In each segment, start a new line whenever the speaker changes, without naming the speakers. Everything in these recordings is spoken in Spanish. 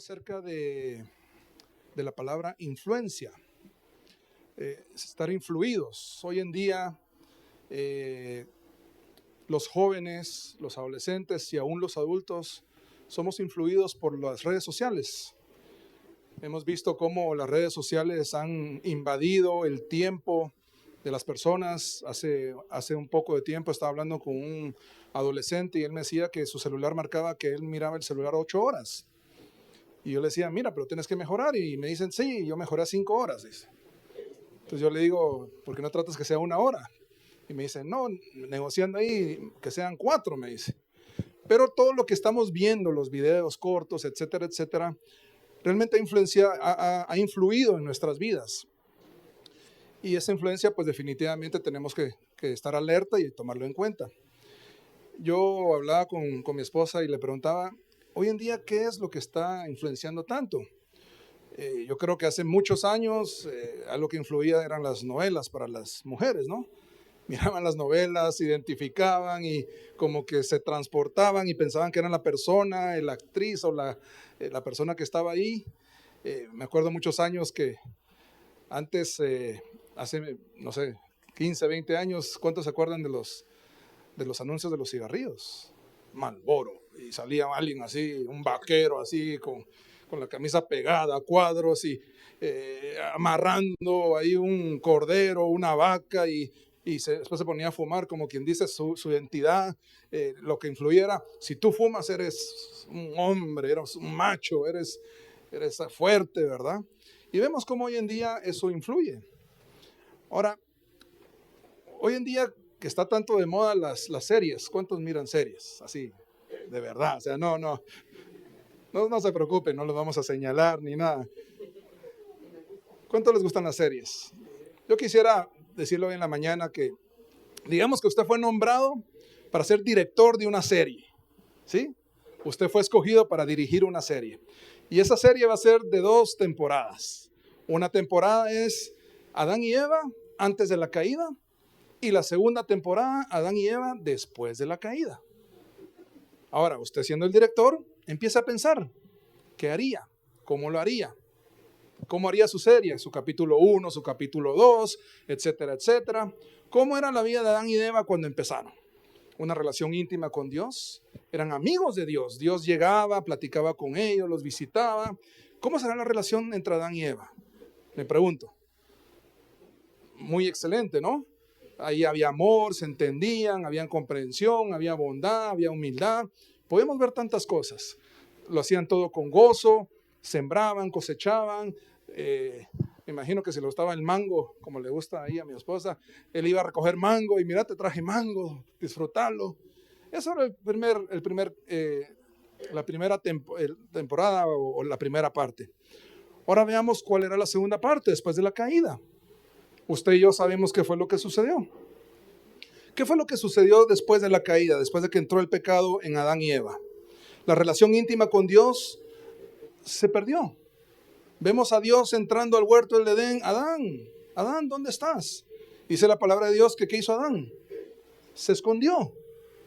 acerca de la palabra influencia, estar influidos. Hoy en día los jóvenes, los adolescentes y aún los adultos somos influidos por las redes sociales. Hemos visto cómo las redes sociales han invadido el tiempo de las personas. Hace un poco de tiempo estaba hablando con un adolescente y él me decía que su celular marcaba que él miraba el celular 8 horas. Y yo le decía, mira, pero tienes que mejorar. Y me dicen, sí, yo mejoré a 5 horas. Dice. Entonces yo le digo, ¿por qué no tratas que sea 1 hora? Y me dicen, no, negociando ahí, que sean 4, me dice. Pero todo lo que estamos viendo, los videos cortos, etcétera, etcétera, realmente ha influido en nuestras vidas. Y esa influencia, pues definitivamente tenemos que estar alerta y tomarlo en cuenta. Yo hablaba con mi esposa y le preguntaba, hoy en día, ¿qué es lo que está influenciando tanto? Yo creo que hace muchos años algo que influía eran las novelas para las mujeres, ¿no? Miraban las novelas, se identificaban y como que se transportaban y pensaban que eran la persona, la actriz o la persona que estaba ahí. Me acuerdo muchos años que antes, hace, no sé, 15, 20 años, ¿cuántos se acuerdan de los anuncios de los cigarrillos? Marlboro, y salía alguien así, un vaquero así, con la camisa pegada a cuadros y amarrando ahí un cordero, una vaca y después se ponía a fumar, como quien dice su identidad, lo que influyera. Si tú fumas eres un hombre, eres un macho, eres fuerte, ¿verdad? Y vemos cómo hoy en día eso influye. Ahora, hoy en día que está tanto de moda las series, ¿cuántos miran series? Así, de verdad, o sea, no se preocupen, no los vamos a señalar ni nada. ¿Cuánto les gustan las series? Yo quisiera decirlo hoy en la mañana que, digamos que usted fue nombrado para ser director de una serie, ¿sí? Usted fue escogido para dirigir una serie. Y esa serie va a ser de 2 temporadas. Una temporada es Adán y Eva antes de la caída y la segunda temporada Adán y Eva después de la caída. Ahora, usted siendo el director, empieza a pensar, ¿qué haría? ¿Cómo lo haría? ¿Cómo haría su serie? Su capítulo 1, su capítulo 2, etcétera, etcétera. ¿Cómo era la vida de Adán y Eva cuando empezaron? Una relación íntima con Dios. Eran amigos de Dios. Dios llegaba, platicaba con ellos, los visitaba. ¿Cómo será la relación entre Adán y Eva? Me pregunto. Muy excelente, ¿no? Ahí había amor, se entendían, había comprensión, había bondad, había humildad. Podemos ver tantas cosas. Lo hacían todo con gozo, sembraban, cosechaban. Me imagino que si le gustaba el mango, como le gusta ahí a mi esposa, él iba a recoger mango y mira, te traje mango, disfrutarlo. Eso era la primera temporada o la primera parte. Ahora veamos cuál era la segunda parte después de la caída. Usted y yo sabemos qué fue lo que sucedió. ¿Qué fue lo que sucedió después de la caída, después de que entró el pecado en Adán y Eva? La relación íntima con Dios se perdió. Vemos a Dios entrando al huerto del Edén. Adán, ¿dónde estás? Dice la palabra de Dios que ¿qué hizo Adán? Se escondió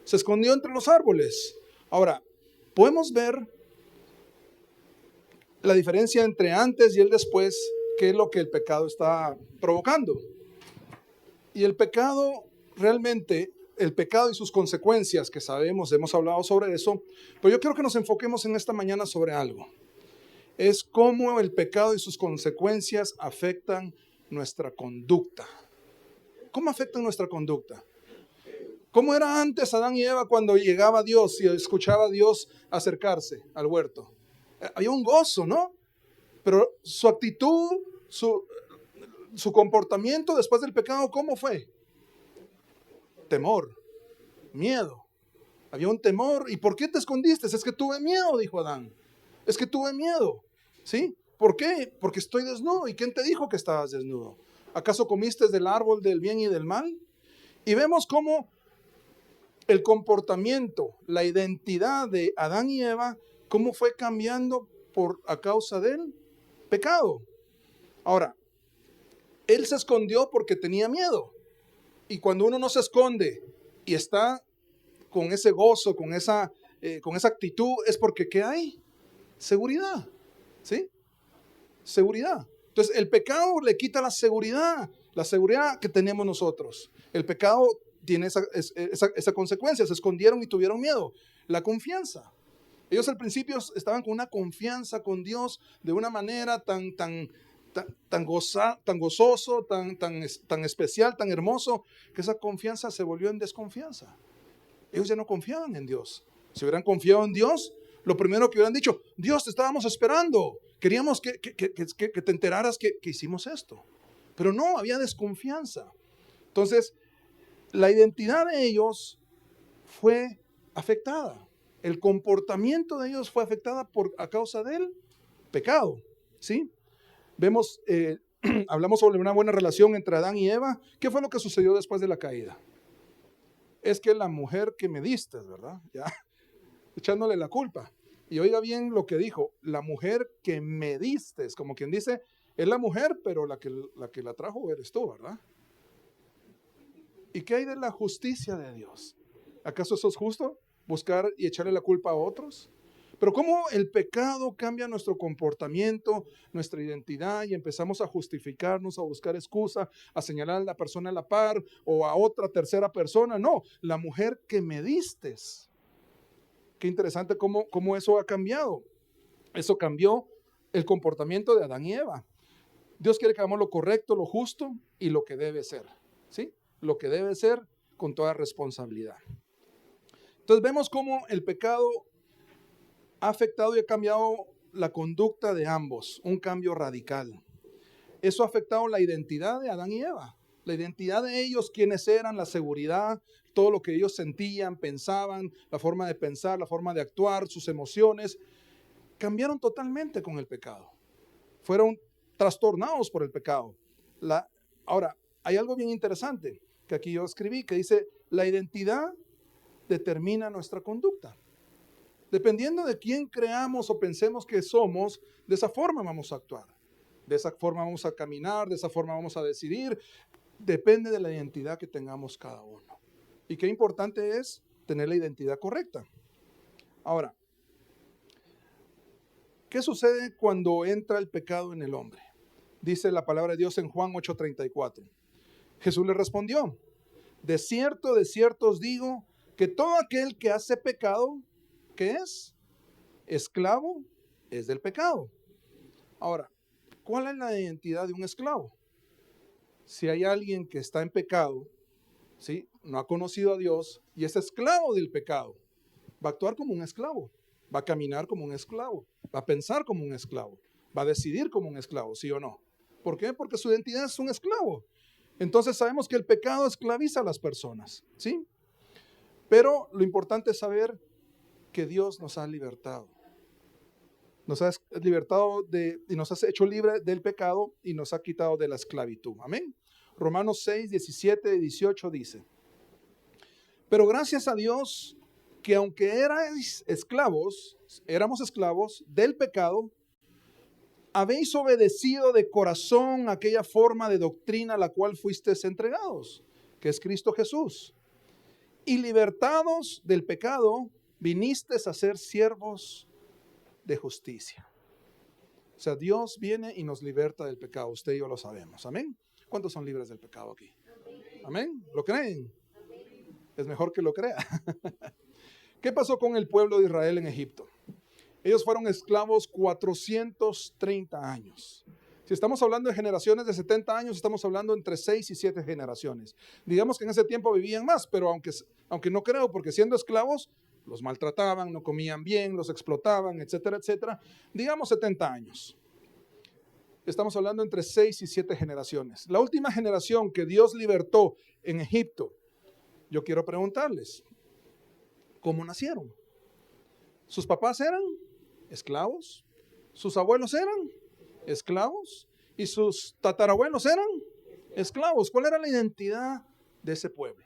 entre los árboles. Ahora, podemos ver la diferencia entre antes y el después, qué es lo que el pecado está provocando. Y el pecado, realmente, el pecado y sus consecuencias, que sabemos, hemos hablado sobre eso, pero yo quiero que nos enfoquemos en esta mañana sobre algo. Es cómo el pecado y sus consecuencias afectan nuestra conducta. ¿Cómo afectan nuestra conducta? ¿Cómo era antes Adán y Eva cuando llegaba Dios y escuchaba a Dios acercarse al huerto? Había un gozo, ¿no? Pero su actitud, su comportamiento después del pecado, ¿cómo fue? Temor, miedo. Había un temor. ¿Y por qué te escondiste? Es que tuve miedo, dijo Adán. Es que tuve miedo, ¿sí? ¿Por qué? Porque estoy desnudo. ¿Y quién te dijo que estabas desnudo? ¿Acaso comiste del árbol del bien y del mal? Y vemos cómo el comportamiento, la identidad de Adán y Eva, cómo fue cambiando a causa del pecado. Ahora, él se escondió porque tenía miedo. Y cuando uno no se esconde y está con ese gozo, con esa actitud, es porque ¿qué hay? Seguridad. ¿Sí? Seguridad. Entonces, el pecado le quita la seguridad que tenemos nosotros. El pecado tiene esa consecuencia. Se escondieron y tuvieron miedo. La confianza. Ellos al principio estaban con una confianza con Dios de una manera tan gozoso, tan especial, tan hermoso, que esa confianza se volvió en desconfianza. Ellos ya no confiaban en Dios. Si hubieran confiado en Dios, lo primero que hubieran dicho: Dios, te estábamos esperando. Queríamos que te enteraras que hicimos esto. Pero no, había desconfianza. Entonces, la identidad de ellos fue afectada. El comportamiento de ellos fue afectada a causa del pecado. ¿Sí? Vemos, hablamos sobre una buena relación entre Adán y Eva. ¿Qué fue lo que sucedió después de la caída? Es que la mujer que me diste, ¿verdad? Ya, echándole la culpa. Y oiga bien lo que dijo: la mujer que me diste, como quien dice, es la mujer, pero la que la trajo eres tú, ¿verdad? ¿Y qué hay de la justicia de Dios? ¿Acaso eso es justo? Buscar y echarle la culpa a otros. Pero cómo el pecado cambia nuestro comportamiento, nuestra identidad, y empezamos a justificarnos, a buscar excusa, a señalar a la persona a la par o a otra tercera persona. No, la mujer que me distes. Qué interesante cómo eso ha cambiado. Eso cambió el comportamiento de Adán y Eva. Dios quiere que hagamos lo correcto, lo justo y lo que debe ser. ¿Sí? Lo que debe ser con toda responsabilidad. Entonces vemos cómo el pecado ha afectado y ha cambiado la conducta de ambos, un cambio radical. Eso ha afectado la identidad de Adán y Eva, la identidad de ellos, quiénes eran, la seguridad, todo lo que ellos sentían, pensaban, la forma de pensar, la forma de actuar, sus emociones, cambiaron totalmente con el pecado. Fueron trastornados por el pecado. Ahora, hay algo bien interesante que aquí yo escribí, que dice: la identidad determina nuestra conducta. Dependiendo de quién creamos o pensemos que somos, de esa forma vamos a actuar, de esa forma vamos a caminar, de esa forma vamos a decidir. Depende de la identidad que tengamos cada uno. Y qué importante es tener la identidad correcta. Ahora, ¿qué sucede cuando entra el pecado en el hombre? Dice la palabra de Dios en Juan 8:34. Jesús le respondió: de cierto os digo, que todo aquel que hace pecado, ¿qué es? Esclavo es del pecado. Ahora, ¿cuál es la identidad de un esclavo? Si hay alguien que está en pecado, ¿sí?, no ha conocido a Dios y es esclavo del pecado, va a actuar como un esclavo, va a caminar como un esclavo, va a pensar como un esclavo, va a decidir como un esclavo, ¿sí o no? ¿Por qué? Porque su identidad es un esclavo. Entonces sabemos que el pecado esclaviza a las personas, ¿sí? Pero lo importante es saber que Dios nos ha libertado. Nos ha libertado y nos ha hecho libre del pecado y nos ha quitado de la esclavitud. Amén. Romanos 6, 17 y 18 dice: pero gracias a Dios que aunque éramos esclavos del pecado, habéis obedecido de corazón aquella forma de doctrina a la cual fuisteis entregados, que es Cristo Jesús. Y libertados del pecado, vinisteis a ser siervos de justicia. O sea, Dios viene y nos liberta del pecado. Usted y yo lo sabemos. Amén. ¿Cuántos son libres del pecado aquí? Amén. ¿Lo creen? Es mejor que lo crea. ¿Qué pasó con el pueblo de Israel en Egipto? Ellos fueron esclavos 430 años. Si estamos hablando de generaciones de 70 años, estamos hablando entre 6 y 7 generaciones. Digamos que en ese tiempo vivían más, pero aunque no creo, porque siendo esclavos, los maltrataban, no comían bien, los explotaban, etcétera, etcétera. Digamos 70 años. Estamos hablando entre 6 y 7 generaciones. La última generación que Dios libertó en Egipto, yo quiero preguntarles, ¿cómo nacieron? ¿Sus papás eran esclavos? ¿Sus abuelos eran esclavos? ¿Y sus tatarabuelos eran esclavos? ¿Cuál era la identidad de ese pueblo?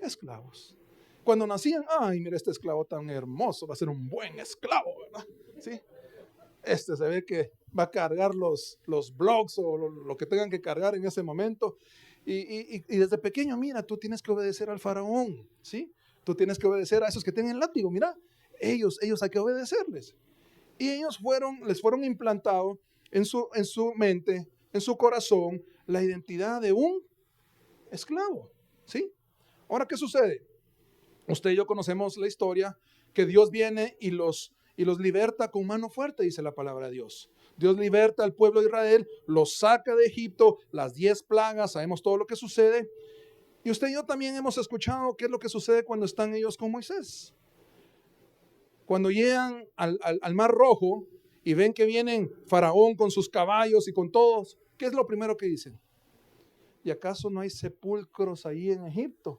Esclavos. Cuando nacían, ay, mira este esclavo tan hermoso, va a ser un buen esclavo, ¿verdad? ¿Sí? Este se ve que va a cargar los blogs o lo que tengan que cargar en ese momento. Y desde pequeño, mira, tú tienes que obedecer al faraón, ¿sí? Tú tienes que obedecer a esos que tienen látigo, mira, ellos hay que obedecerles. Y ellos les fueron implantado en su mente, en su corazón, la identidad de un esclavo, ¿sí? Ahora, ¿qué sucede? Usted y yo conocemos la historia que Dios viene y los liberta con mano fuerte, dice la palabra de Dios. Dios liberta al pueblo de Israel, los saca de Egipto, las 10 plagas, sabemos todo lo que sucede. Y usted y yo también hemos escuchado qué es lo que sucede cuando están ellos con Moisés. Cuando llegan al Mar Rojo y ven que vienen Faraón con sus caballos y con todos, ¿qué es lo primero que dicen? ¿Y acaso no hay sepulcros ahí en Egipto?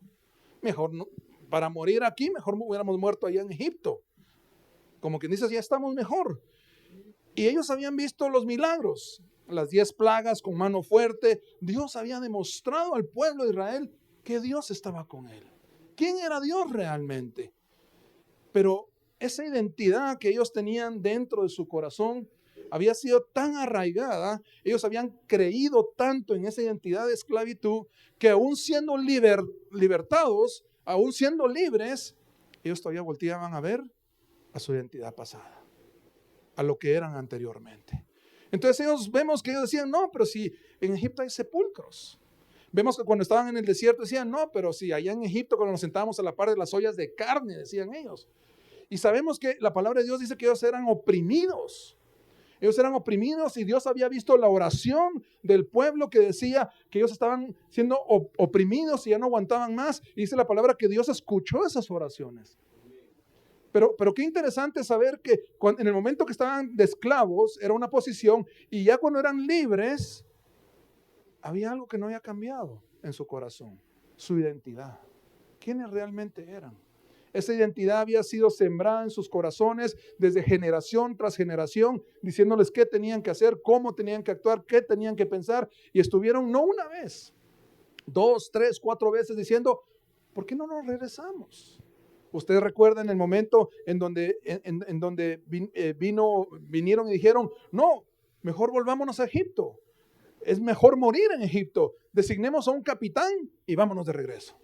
Mejor no, para morir aquí, mejor hubiéramos muerto allá en Egipto. Como quien dice, ya estamos mejor. Y ellos habían visto los milagros, las 10 plagas con mano fuerte. Dios había demostrado al pueblo de Israel que Dios estaba con él. ¿Quién era Dios realmente? Pero esa identidad que ellos tenían dentro de su corazón había sido tan arraigada, ellos habían creído tanto en esa identidad de esclavitud, que aún siendo libertados, aún siendo libres, ellos todavía volteaban a ver a su identidad pasada, a lo que eran anteriormente. Entonces vemos que ellos decían, no, pero si en Egipto hay sepulcros. Vemos que cuando estaban en el desierto decían, no, pero si allá en Egipto cuando nos sentábamos a la par de las ollas de carne, decían ellos. Y sabemos que la palabra de Dios dice que ellos eran oprimidos. Ellos eran oprimidos y Dios había visto la oración del pueblo que decía que ellos estaban siendo oprimidos y ya no aguantaban más. Y dice la palabra que Dios escuchó esas oraciones. Pero qué interesante saber que en el momento que estaban de esclavos era una posición y ya cuando eran libres había algo que no había cambiado en su corazón, su identidad. ¿Quiénes realmente eran? Esa identidad había sido sembrada en sus corazones desde generación tras generación, diciéndoles qué tenían que hacer, cómo tenían que actuar, qué tenían que pensar. Y estuvieron no una vez, 2, 3, 4 veces diciendo, ¿por qué no nos regresamos? Ustedes recuerdan el momento en donde vinieron y dijeron, no, mejor volvámonos a Egipto. Es mejor morir en Egipto. Designemos a un capitán y vámonos de regreso.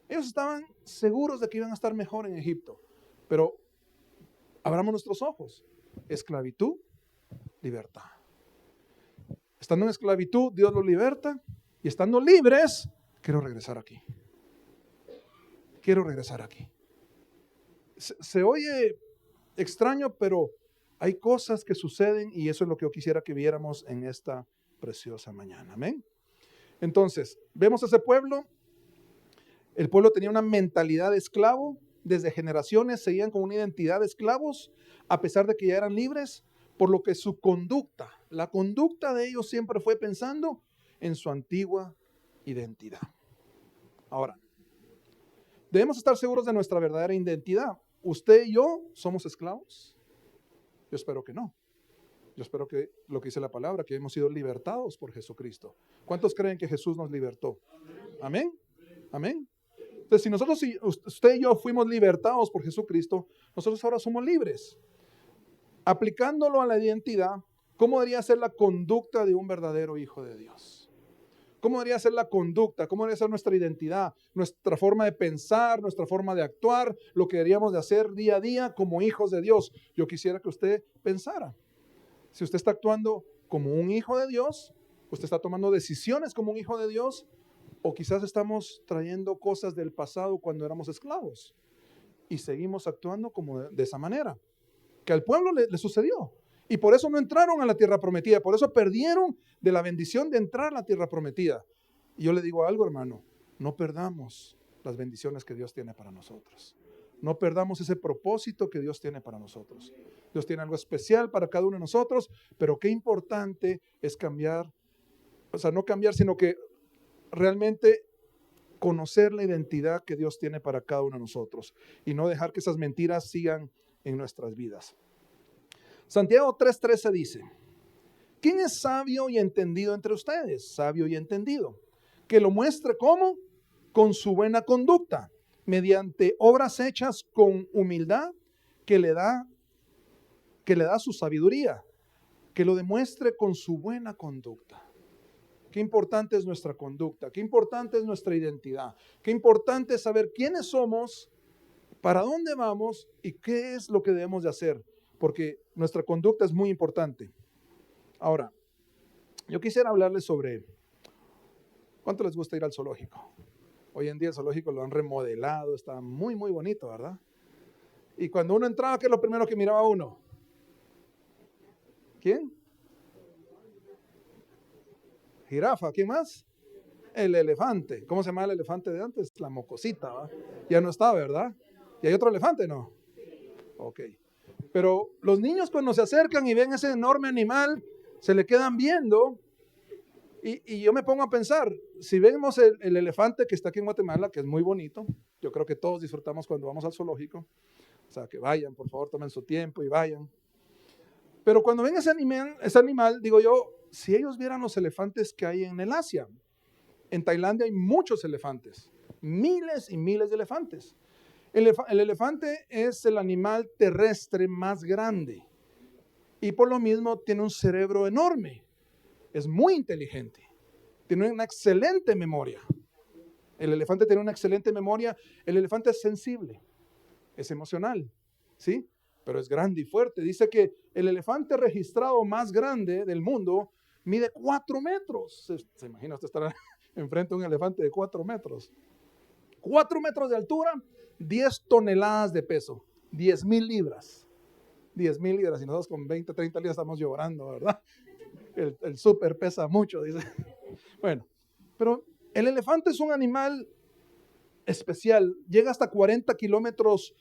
Ellos estaban seguros de que iban a estar mejor en Egipto. Pero abramos nuestros ojos. Esclavitud, libertad. Estando en esclavitud, Dios los liberta. Y estando libres, quiero regresar aquí. Quiero regresar aquí. Se oye extraño, pero hay cosas que suceden y eso es lo que yo quisiera que viéramos en esta preciosa mañana. Amén. Entonces, vemos a ese pueblo. El pueblo tenía una mentalidad de esclavo. Desde generaciones seguían con una identidad de esclavos, a pesar de que ya eran libres, por lo que su conducta, la conducta de ellos siempre fue pensando en su antigua identidad. Ahora, debemos estar seguros de nuestra verdadera identidad. ¿Usted y yo somos esclavos? Yo espero que no. Yo espero que lo que dice la palabra, que hemos sido libertados por Jesucristo. ¿Cuántos creen que Jesús nos libertó? Amén. Amén. Entonces, si usted y yo fuimos libertados por Jesucristo, nosotros ahora somos libres. Aplicándolo a la identidad, ¿cómo debería ser la conducta de un verdadero hijo de Dios? ¿Cómo debería ser la conducta? ¿Cómo debería ser nuestra identidad? Nuestra forma de pensar, nuestra forma de actuar, lo que deberíamos de hacer día a día como hijos de Dios. Yo quisiera que usted pensara. Si usted está actuando como un hijo de Dios, usted está tomando decisiones como un hijo de Dios, o quizás estamos trayendo cosas del pasado cuando éramos esclavos y seguimos actuando como de esa manera, que al pueblo le sucedió. Y por eso no entraron a la tierra prometida, por eso perdieron de la bendición de entrar a la tierra prometida. Y yo le digo algo, hermano, no perdamos las bendiciones que Dios tiene para nosotros. No perdamos ese propósito que Dios tiene para nosotros. Dios tiene algo especial para cada uno de nosotros, pero qué importante es cambiar, o sea, no cambiar, sino que realmente conocer la identidad que Dios tiene para cada uno de nosotros y no dejar que esas mentiras sigan en nuestras vidas. Santiago 3:13 dice, ¿quién es sabio y entendido entre ustedes? Sabio y entendido. Que lo muestre ¿cómo? Con su buena conducta, mediante obras hechas con humildad que le da su sabiduría. Que lo demuestre con su buena conducta. Qué importante es nuestra conducta, qué importante es nuestra identidad, qué importante es saber quiénes somos, para dónde vamos y qué es lo que debemos de hacer. porque nuestra conducta es muy importante. Ahora, yo quisiera hablarles sobre cuánto les gusta ir al zoológico. Hoy en día el zoológico lo han remodelado, está muy, muy bonito, ¿verdad? Y cuando uno entraba, ¿qué es lo primero que miraba uno? ¿Quién? Jirafa, ¿quién más? El elefante. ¿Cómo se llama el elefante de antes? La mocosita, ¿va? Ya no está, ¿verdad? ¿Y hay otro elefante, no? Ok. Pero los niños cuando se acercan y ven ese enorme animal, se le quedan viendo. Y yo me pongo a pensar, si vemos el elefante que está aquí en Guatemala, que es muy bonito, yo creo que todos disfrutamos cuando vamos al zoológico. O sea, que vayan, por favor, tomen su tiempo y vayan. Pero cuando ven ese animal, digo yo, si ellos vieran los elefantes que hay en el Asia, en Tailandia hay muchos elefantes, miles y miles de elefantes. El elefante es el animal terrestre más grande y por lo mismo tiene un cerebro enorme. Es muy inteligente, tiene una excelente memoria. El elefante tiene una excelente memoria. El elefante es sensible, es emocional, ¿sí? Pero es grande y fuerte. Dice que el elefante registrado más grande del mundo mide 4 metros. ¿Se imagina usted estar enfrente de un elefante de 4 metros? 4 metros de altura, 10 toneladas de peso, 10,000 libras. 10,000 libras, y nosotros con 20, 30 libras estamos llorando, ¿verdad? El súper pesa mucho, dice. Bueno, pero el elefante es un animal especial. Llega hasta 40 kilómetros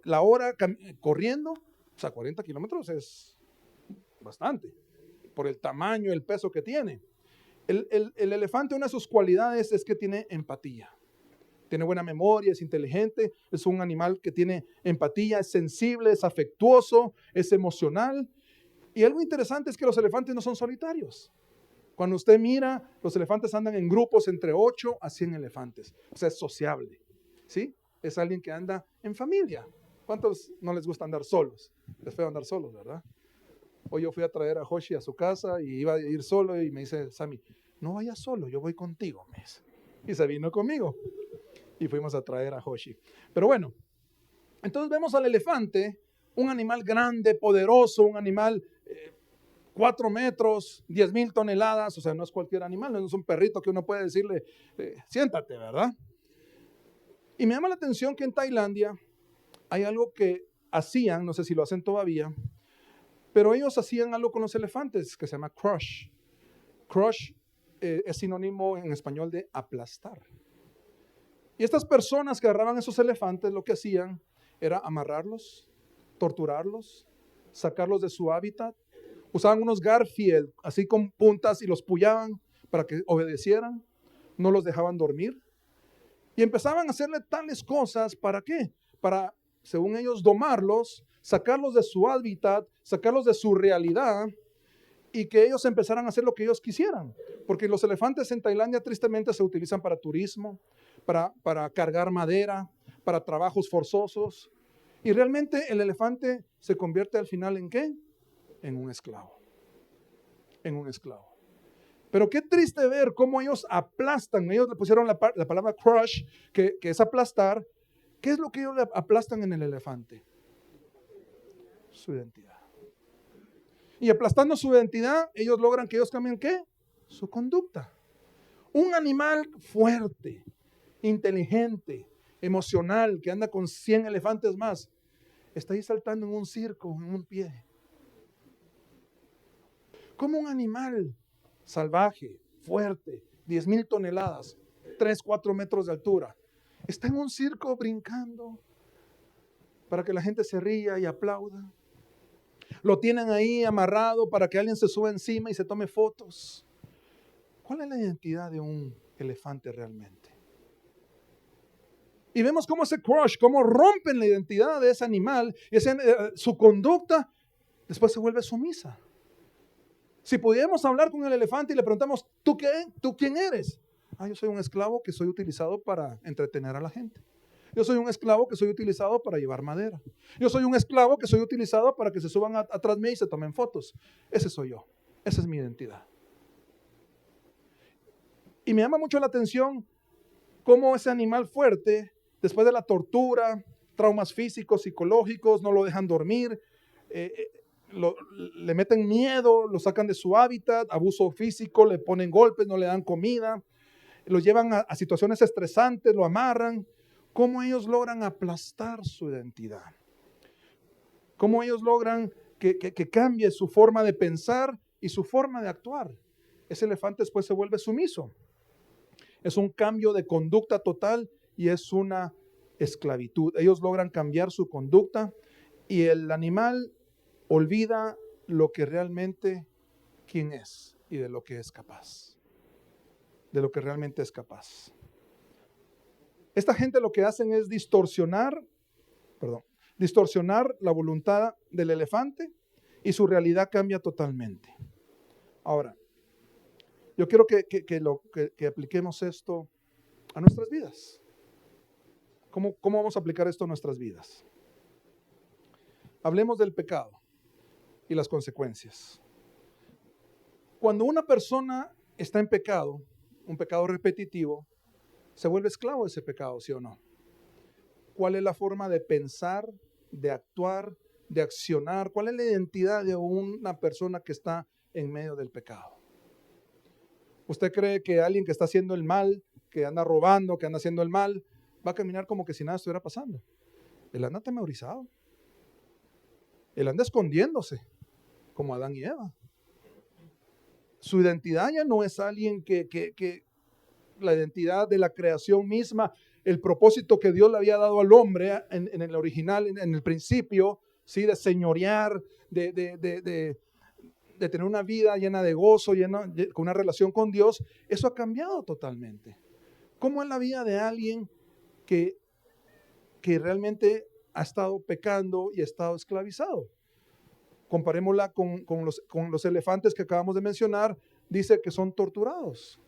la hora corriendo. O sea, 40 kilómetros es bastante, por el tamaño, el peso que tiene. El elefante, una de sus cualidades es que tiene empatía. Tiene buena memoria, es inteligente, es un animal que tiene empatía, es sensible, es afectuoso, es emocional. Y algo interesante es que los elefantes no son solitarios. Cuando usted mira, los elefantes andan en grupos entre 8 a 100 elefantes. O sea, es sociable, ¿sí? Es alguien que anda en familia. ¿Cuántos no les gusta andar solos? Es feo andar solos, ¿verdad? Hoy yo fui a traer a Hoshi a su casa y iba a ir solo y me dice, Sammy, no vayas solo, yo voy contigo, me dice. Y se vino conmigo y fuimos a traer a Hoshi. Pero bueno, entonces vemos al elefante, un animal grande, poderoso, un animal 4 metros, 10,000 toneladas, o sea, no es cualquier animal, no es un perrito que uno puede decirle, siéntate, ¿verdad? Y me llama la atención que en Tailandia hay algo que hacían, no sé si lo hacen todavía, pero ellos hacían algo con los elefantes que se llama crush. Crush es sinónimo en español de aplastar. Y estas personas que agarraban esos elefantes lo que hacían era amarrarlos, torturarlos, sacarlos de su hábitat. Usaban unos Garfield así con puntas y los pullaban para que obedecieran. No los dejaban dormir. Y empezaban a hacerle tales cosas, ¿para qué? Para, según ellos, domarlos, sacarlos de su hábitat, sacarlos de su realidad y que ellos empezaran a hacer lo que ellos quisieran. Porque los elefantes en Tailandia tristemente se utilizan para turismo, para cargar madera, para trabajos forzosos. Y realmente el elefante se convierte al final ¿en qué? En un esclavo. En un esclavo. Pero qué triste ver cómo ellos aplastan. Ellos le pusieron la palabra crush, que es aplastar. ¿Qué es lo que ellos le aplastan en el elefante? Su identidad. Y aplastando su identidad, ellos logran que ellos cambien ¿qué? Su conducta. Un animal fuerte, inteligente, emocional, que anda con 100 elefantes más, está ahí saltando en un circo, en un pie. Como un animal salvaje, fuerte, 10,000 toneladas, 3, 4 metros de altura, está en un circo brincando para que la gente se ría y aplauda. Lo tienen ahí amarrado para que alguien se suba encima y se tome fotos. ¿Cuál es la identidad de un elefante realmente? Y vemos cómo ese crush, cómo rompen la identidad de ese animal, su conducta después se vuelve sumisa. Si pudiéramos hablar con el elefante y le preguntamos, ¿tú qué? ¿Tú quién eres? Yo soy un esclavo que soy utilizado para entretener a la gente. Yo soy un esclavo que soy utilizado para llevar madera. Yo soy un esclavo que soy utilizado para que se suban atrás mío y se tomen fotos. Ese soy yo. Esa es mi identidad. Y me llama mucho la atención cómo ese animal fuerte, después de la tortura, traumas físicos, psicológicos, no lo dejan dormir, le meten miedo, lo sacan de su hábitat, abuso físico, le ponen golpes, no le dan comida, lo llevan a situaciones estresantes, lo amarran. ¿Cómo ellos logran aplastar su identidad? ¿Cómo ellos logran que cambie su forma de pensar y su forma de actuar? Ese elefante después se vuelve sumiso. Es un cambio de conducta total y es una esclavitud. Ellos logran cambiar su conducta y el animal olvida lo que realmente quién es y de lo que es capaz. De lo que realmente es capaz. Esta gente lo que hacen es distorsionar la voluntad del elefante y su realidad cambia totalmente. Ahora, yo quiero que apliquemos esto a nuestras vidas. ¿Cómo vamos a aplicar esto a nuestras vidas? Hablemos del pecado y las consecuencias. Cuando una persona está en pecado, un pecado repetitivo, se vuelve esclavo de ese pecado, ¿sí o no? ¿Cuál es la forma de pensar, de actuar, de accionar? ¿Cuál es la identidad de una persona que está en medio del pecado? ¿Usted cree que alguien que está haciendo el mal, que anda robando, que anda haciendo el mal, va a caminar como que si nada estuviera pasando? Él anda atemorizado. Él anda escondiéndose, como Adán y Eva. Su identidad ya no es alguien que la identidad de la creación misma, el propósito que Dios le había dado al hombre en el original, en el principio, ¿sí? De señorear, de tener una vida llena de gozo, con una relación con Dios. Eso ha cambiado totalmente. ¿Cómo es la vida de alguien que realmente ha estado pecando y ha estado esclavizado? Comparémosla con los elefantes que acabamos de mencionar. Dice que son torturados,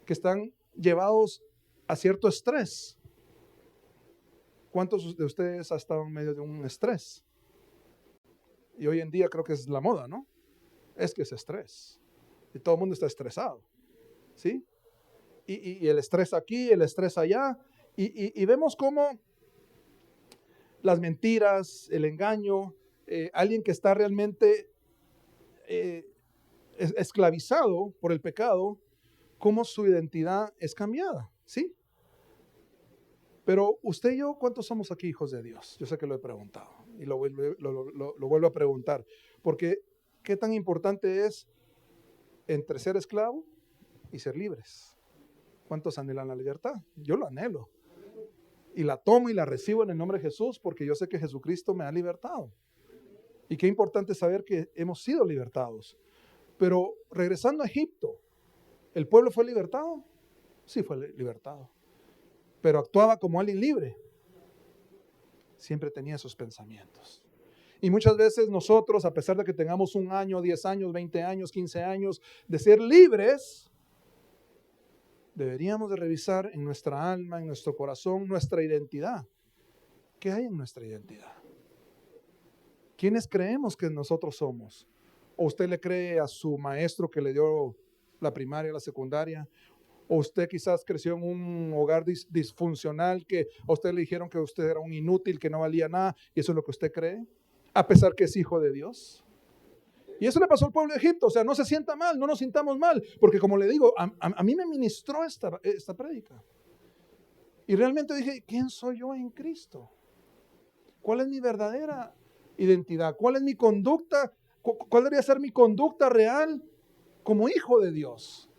que están llevados a cierto estrés. ¿Cuántos de ustedes han estado en medio de un estrés? Y hoy en día creo que es la moda, ¿no? Es que es estrés. Y todo el mundo está estresado, ¿sí? Y el estrés aquí, el estrés allá. Y vemos cómo las mentiras, el engaño, alguien que está realmente esclavizado por el pecado, cómo su identidad es cambiada, ¿sí? Pero usted y yo, ¿cuántos somos aquí hijos de Dios? Yo sé que lo he preguntado y lo vuelvo a preguntar, porque ¿qué tan importante es entre ser esclavo y ser libres? ¿Cuántos anhelan la libertad? Yo lo anhelo y la tomo y la recibo en el nombre de Jesús, porque yo sé que Jesucristo me ha libertado. Y qué importante saber que hemos sido libertados. Pero regresando a Egipto, ¿el pueblo fue libertado? Sí, fue libertado. Pero actuaba como alguien libre. Siempre tenía esos pensamientos. Y muchas veces nosotros, a pesar de que tengamos 1 año, 10 años, 20 años, 15 años de ser libres, deberíamos de revisar en nuestra alma, en nuestro corazón, nuestra identidad. ¿Qué hay en nuestra identidad? ¿Quiénes creemos que nosotros somos? ¿O usted le cree a su maestro que le dio la primaria, la secundaria? ¿O usted quizás creció en un hogar disfuncional que a usted le dijeron que usted era un inútil, que no valía nada, y eso es lo que usted cree, a pesar que es hijo de Dios? Y eso le pasó al pueblo de Egipto. O sea, no se sienta mal, no nos sintamos mal, porque como le digo, a mí me ministró esta prédica. Y realmente dije, ¿quién soy yo en Cristo? ¿Cuál es mi verdadera identidad? ¿Cuál es mi conducta? ¿Cuál debería ser mi conducta real como hijo de Dios?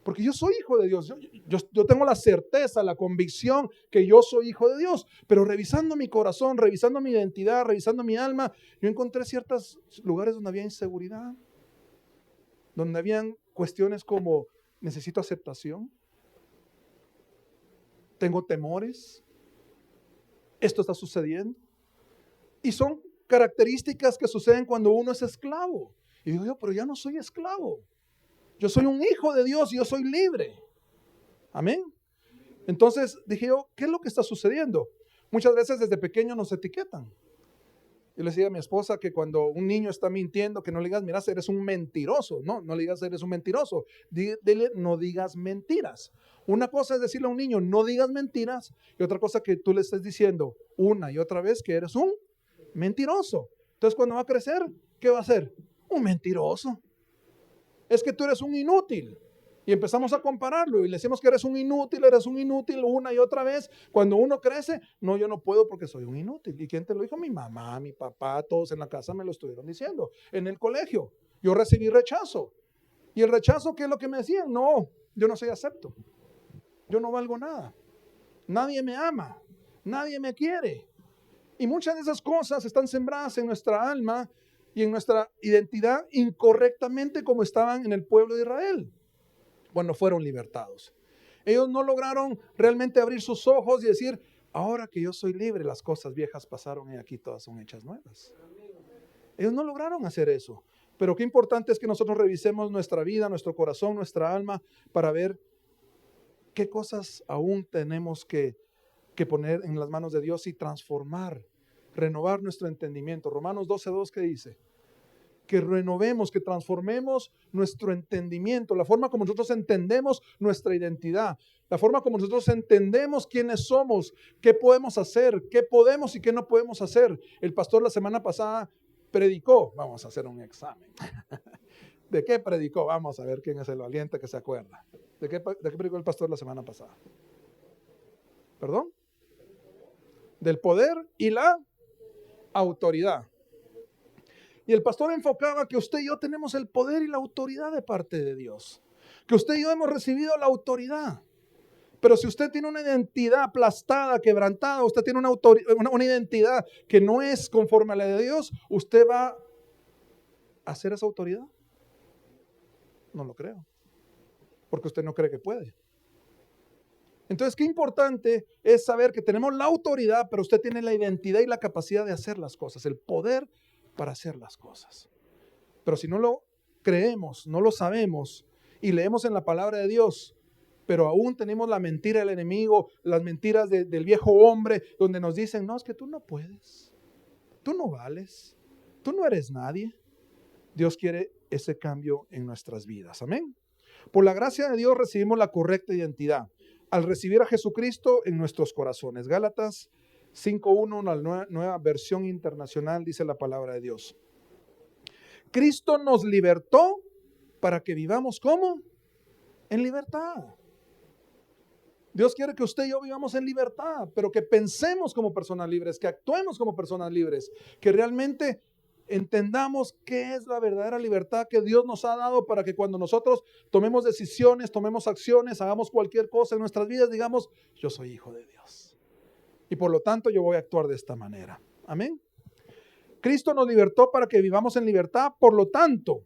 Porque yo soy hijo de Dios. Yo tengo la certeza, la convicción que yo soy hijo de Dios. Pero revisando mi corazón, revisando mi identidad, revisando mi alma, yo encontré ciertos lugares donde había inseguridad, donde habían cuestiones como: necesito aceptación, tengo temores, esto está sucediendo. Y son características que suceden cuando uno es esclavo. Y digo yo, pero ya no soy esclavo. Yo soy un hijo de Dios y yo soy libre. Amén. Entonces dije yo, ¿qué es lo que está sucediendo? Muchas veces desde pequeño nos etiquetan. Yo le decía a mi esposa que cuando un niño está mintiendo, que no le digas, mira, eres un mentiroso. No le digas, eres un mentiroso. Dile, no digas mentiras. Una cosa es decirle a un niño, no digas mentiras. Y otra cosa que tú le estés diciendo una y otra vez que eres un mentiroso. Entonces cuando va a crecer, ¿qué va a hacer? Un mentiroso. Es que tú eres un inútil. Y empezamos a compararlo y le decimos que eres un inútil una y otra vez. Cuando uno crece, no, yo no puedo porque soy un inútil. ¿Y quién te lo dijo? Mi mamá, mi papá, todos en la casa me lo estuvieron diciendo. En el colegio, yo recibí rechazo. ¿Y el rechazo qué es lo que me decían? No, yo no soy acepto. Yo no valgo nada. Nadie me ama. Nadie me quiere. Y muchas de esas cosas están sembradas en nuestra alma y en nuestra identidad incorrectamente como estaban en el pueblo de Israel cuando fueron libertados. Ellos no lograron realmente abrir sus ojos y decir, ahora que yo soy libre, las cosas viejas pasaron y aquí todas son hechas nuevas. Ellos no lograron hacer eso. Pero qué importante es que nosotros revisemos nuestra vida, nuestro corazón, nuestra alma, para ver qué cosas aún tenemos que poner en las manos de Dios y transformar, renovar nuestro entendimiento. Romanos 12:2, ¿qué dice? Que renovemos, que transformemos nuestro entendimiento, la forma como nosotros entendemos nuestra identidad, la forma como nosotros entendemos quiénes somos, qué podemos hacer, qué podemos y qué no podemos hacer. El pastor la semana pasada predicó, vamos a hacer un examen. ¿De qué predicó? Vamos a ver quién es el valiente que se acuerda. ¿De qué predicó el pastor la semana pasada? ¿Perdón? Del poder y la autoridad. Y el pastor enfocaba que usted y yo tenemos el poder y la autoridad de parte de Dios. Que usted y yo hemos recibido la autoridad. Pero si usted tiene una identidad aplastada, quebrantada, usted tiene una identidad que no es conforme a la de Dios, ¿usted va a hacer esa autoridad? No lo creo. Porque usted no cree que puede. Entonces, qué importante es saber que tenemos la autoridad, pero usted tiene la identidad y la capacidad de hacer las cosas, el poder para hacer las cosas. Pero si no lo creemos, no lo sabemos y leemos en la palabra de Dios, pero aún tenemos la mentira del enemigo, las mentiras del viejo hombre, donde nos dicen, no, es que tú no puedes, tú no vales, tú no eres nadie. Dios quiere ese cambio en nuestras vidas. Amén. Por la gracia de Dios recibimos la correcta identidad al recibir a Jesucristo en nuestros corazones. Gálatas 5:1, la nueva versión internacional, dice la palabra de Dios. Cristo nos libertó para que vivamos ¿cómo? En libertad. Dios quiere que usted y yo vivamos en libertad, pero que pensemos como personas libres, que actuemos como personas libres, que realmente entendamos qué es la verdadera libertad que Dios nos ha dado para que cuando nosotros tomemos decisiones, tomemos acciones, hagamos cualquier cosa en nuestras vidas, digamos, yo soy hijo de Dios. Y por lo tanto yo voy a actuar de esta manera. Amén. Cristo nos libertó para que vivamos en libertad. Por lo tanto,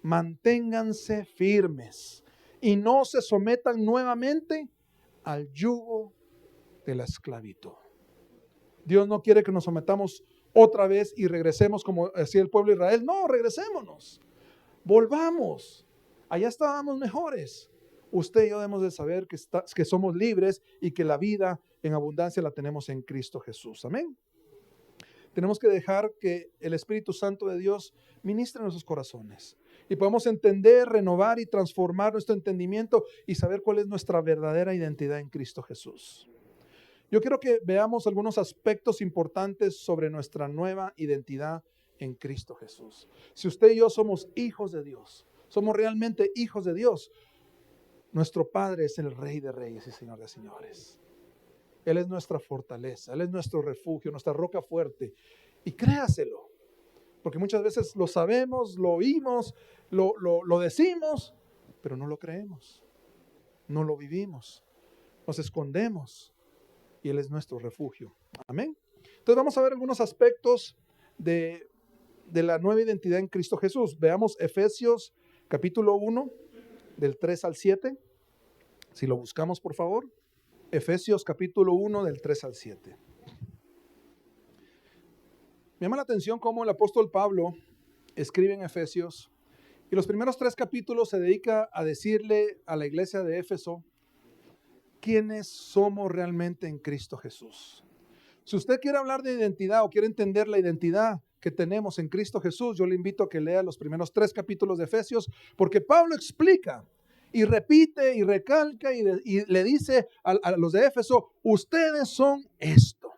manténganse firmes y no se sometan nuevamente al yugo de la esclavitud. Dios no quiere que nos sometamos otra vez y regresemos como hacía el pueblo de Israel. No, regresémonos. Volvamos. Allá estábamos mejores. Usted y yo debemos de saber que somos libres y que la vida en abundancia la tenemos en Cristo Jesús. Amén. Tenemos que dejar que el Espíritu Santo de Dios ministre en nuestros corazones y podamos entender, renovar y transformar nuestro entendimiento y saber cuál es nuestra verdadera identidad en Cristo Jesús. Yo quiero que veamos algunos aspectos importantes sobre nuestra nueva identidad en Cristo Jesús. Si usted y yo somos hijos de Dios, somos realmente hijos de Dios, nuestro Padre es el Rey de Reyes y Señor de Señores. Él es nuestra fortaleza, Él es nuestro refugio, nuestra roca fuerte. Y créaselo, porque muchas veces lo sabemos, lo oímos, lo decimos, pero no lo creemos, no lo vivimos, nos escondemos y Él es nuestro refugio. Amén. Entonces vamos a ver algunos aspectos de la nueva identidad en Cristo Jesús. Veamos Efesios capítulo 1, del 3 al 7. Si lo buscamos, por favor. Efesios capítulo 1 del 3 al 7. Me llama la atención cómo el apóstol Pablo escribe en Efesios y los primeros 3 capítulos se dedica a decirle a la iglesia de Éfeso quiénes somos realmente en Cristo Jesús. Si usted quiere hablar de identidad o quiere entender la identidad que tenemos en Cristo Jesús, yo le invito a que lea los primeros 3 capítulos de Efesios, porque Pablo explica y repite y recalca y le dice a los de Éfeso, ustedes son esto,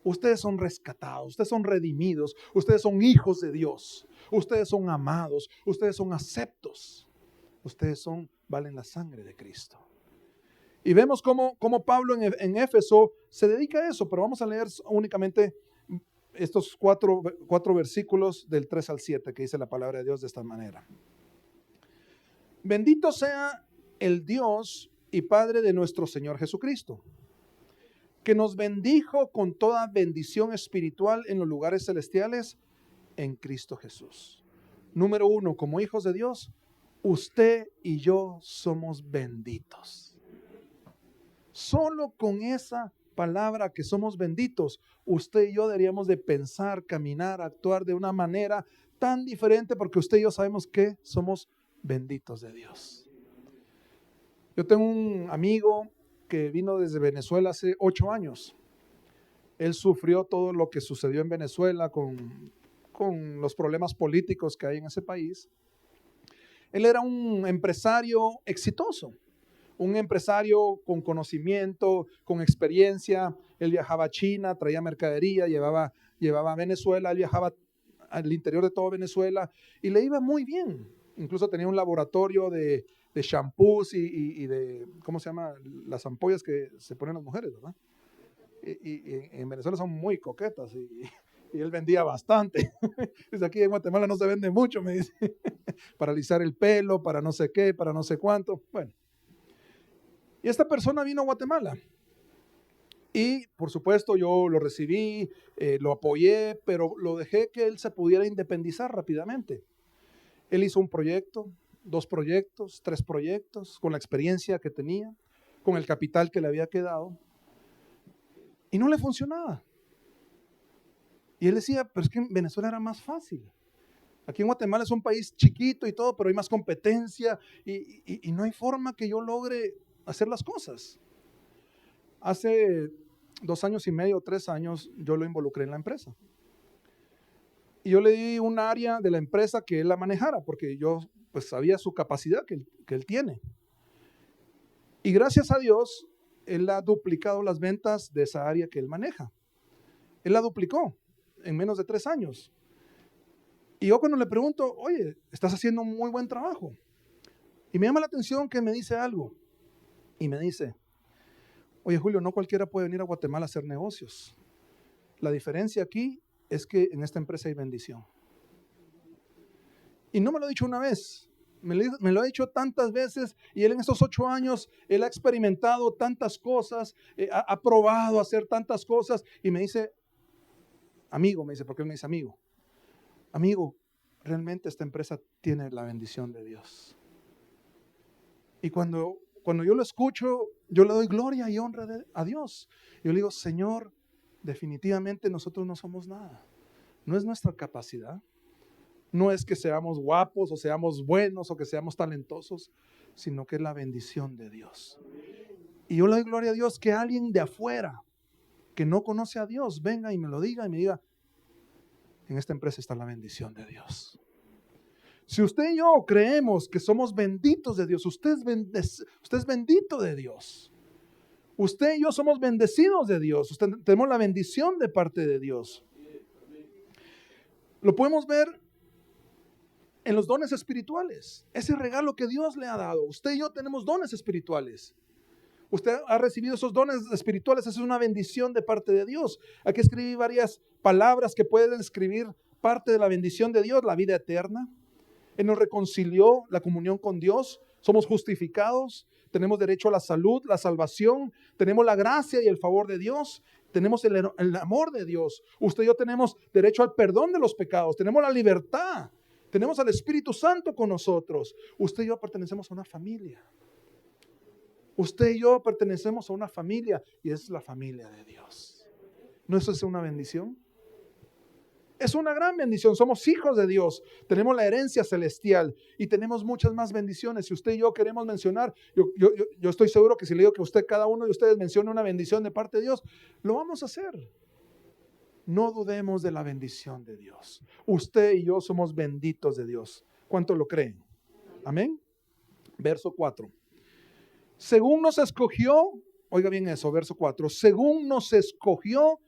Ustedes son rescatados, ustedes son redimidos, ustedes son hijos de Dios, ustedes son amados, ustedes son aceptos, ustedes valen la sangre de Cristo. Y vemos cómo Pablo en Éfeso se dedica a eso, pero vamos a leer únicamente estos cuatro versículos del 3 al 7 que dice la palabra de Dios de esta manera. Bendito sea el Dios y Padre de nuestro Señor Jesucristo, que nos bendijo con toda bendición espiritual en los lugares celestiales en Cristo Jesús. Número 1, como hijos de Dios, usted y yo somos benditos. Solo con esa palabra que somos benditos, usted y yo deberíamos de pensar, caminar, actuar de una manera tan diferente, porque usted y yo sabemos que somos benditos de Dios. Yo tengo un amigo que vino desde Venezuela hace 8 años. Él sufrió todo lo que sucedió en Venezuela con los problemas políticos que hay en ese país. Él era un empresario exitoso, un empresario con conocimiento, con experiencia. Él viajaba a China, traía mercadería, llevaba a Venezuela, él viajaba al interior de toda Venezuela y le iba muy bien. Incluso tenía un laboratorio de shampoos y de, ¿cómo se llama? Las ampollas que se ponen las mujeres, ¿verdad? Y en Venezuela son muy coquetas y él vendía bastante. Dice, aquí en Guatemala no se vende mucho, me dice. Para alisar el pelo, para no sé qué, para no sé cuánto. Bueno. Y esta persona vino a Guatemala. Y por supuesto yo lo recibí, lo apoyé, pero lo dejé que él se pudiera independizar rápidamente. Él hizo un proyecto, 2 proyectos, 3 proyectos, con la experiencia que tenía, con el capital que le había quedado, y no le funcionaba. Y él decía, pero es que en Venezuela era más fácil. Aquí en Guatemala es un país chiquito y todo, pero hay más competencia y no hay forma que yo logre hacer las cosas. Hace 2 años y medio, 3 años, yo lo involucré en la empresa. Y yo le di un área de la empresa que él la manejara, porque yo pues sabía su capacidad que él tiene. Y gracias a Dios, él ha duplicado las ventas de esa área que él maneja. Él la duplicó en menos de 3 años. Y yo cuando le pregunto, oye, estás haciendo un muy buen trabajo. Y me llama la atención que me dice algo. Y me dice, oye Julio, no cualquiera puede venir a Guatemala a hacer negocios. La diferencia aquí es que en esta empresa hay bendición. Y no me lo ha dicho una vez, me lo ha dicho tantas veces, y él en estos 8 años, él ha experimentado tantas cosas, ha probado hacer tantas cosas, y me dice, amigo, me dice, porque él me dice amigo, realmente esta empresa tiene la bendición de Dios. Y cuando yo lo escucho, yo le doy gloria y honra a Dios. Yo le digo, Señor, definitivamente nosotros no somos nada. No es nuestra capacidad. No es que seamos guapos o seamos buenos o que seamos talentosos, sino que es la bendición de Dios. Y yo le doy gloria a Dios que alguien de afuera que no conoce a Dios venga y me lo diga y me diga, en esta empresa está la bendición de Dios. Si usted y yo creemos que somos benditos de Dios, usted es bendito de Dios. Usted y yo somos bendecidos de Dios. Tenemos la bendición de parte de Dios. Lo podemos ver en los dones espirituales. Ese regalo que Dios le ha dado. Usted y yo tenemos dones espirituales. Usted ha recibido esos dones espirituales. Esa es una bendición de parte de Dios. Aquí escribí varias palabras que pueden describir parte de la bendición de Dios. La vida eterna. Él nos reconcilió, la comunión con Dios. Somos justificados. Tenemos derecho a la salud, la salvación. Tenemos la gracia y el favor de Dios. Tenemos el amor de Dios. Usted y yo tenemos derecho al perdón de los pecados. Tenemos la libertad. Tenemos al Espíritu Santo con nosotros. Usted y yo pertenecemos a una familia. Usted y yo pertenecemos a una familia y es la familia de Dios. ¿No eso es una bendición? Es una gran bendición. Somos hijos de Dios. Tenemos la herencia celestial y tenemos muchas más bendiciones. Si usted y yo queremos mencionar, yo estoy seguro que si le digo que usted, cada uno de ustedes mencione una bendición de parte de Dios, lo vamos a hacer. No dudemos de la bendición de Dios. Usted y yo somos benditos de Dios. ¿Cuánto lo creen? Amén. Verso 4. Según nos escogió, oiga bien eso, verso 4. Según nos escogió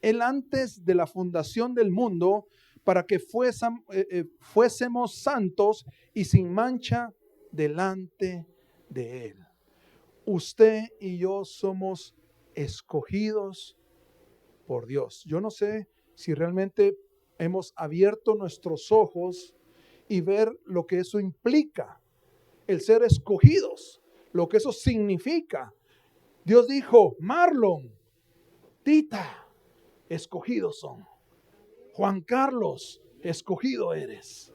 Él antes de la fundación del mundo, para que fuésemos santos y sin mancha delante de Él. Usted y yo somos escogidos por Dios. Yo no sé si realmente hemos abierto nuestros ojos y ver lo que eso implica, el ser escogidos, lo que eso significa. Dios dijo: Marlon, Tita, escogidos son. Juan Carlos, escogido eres.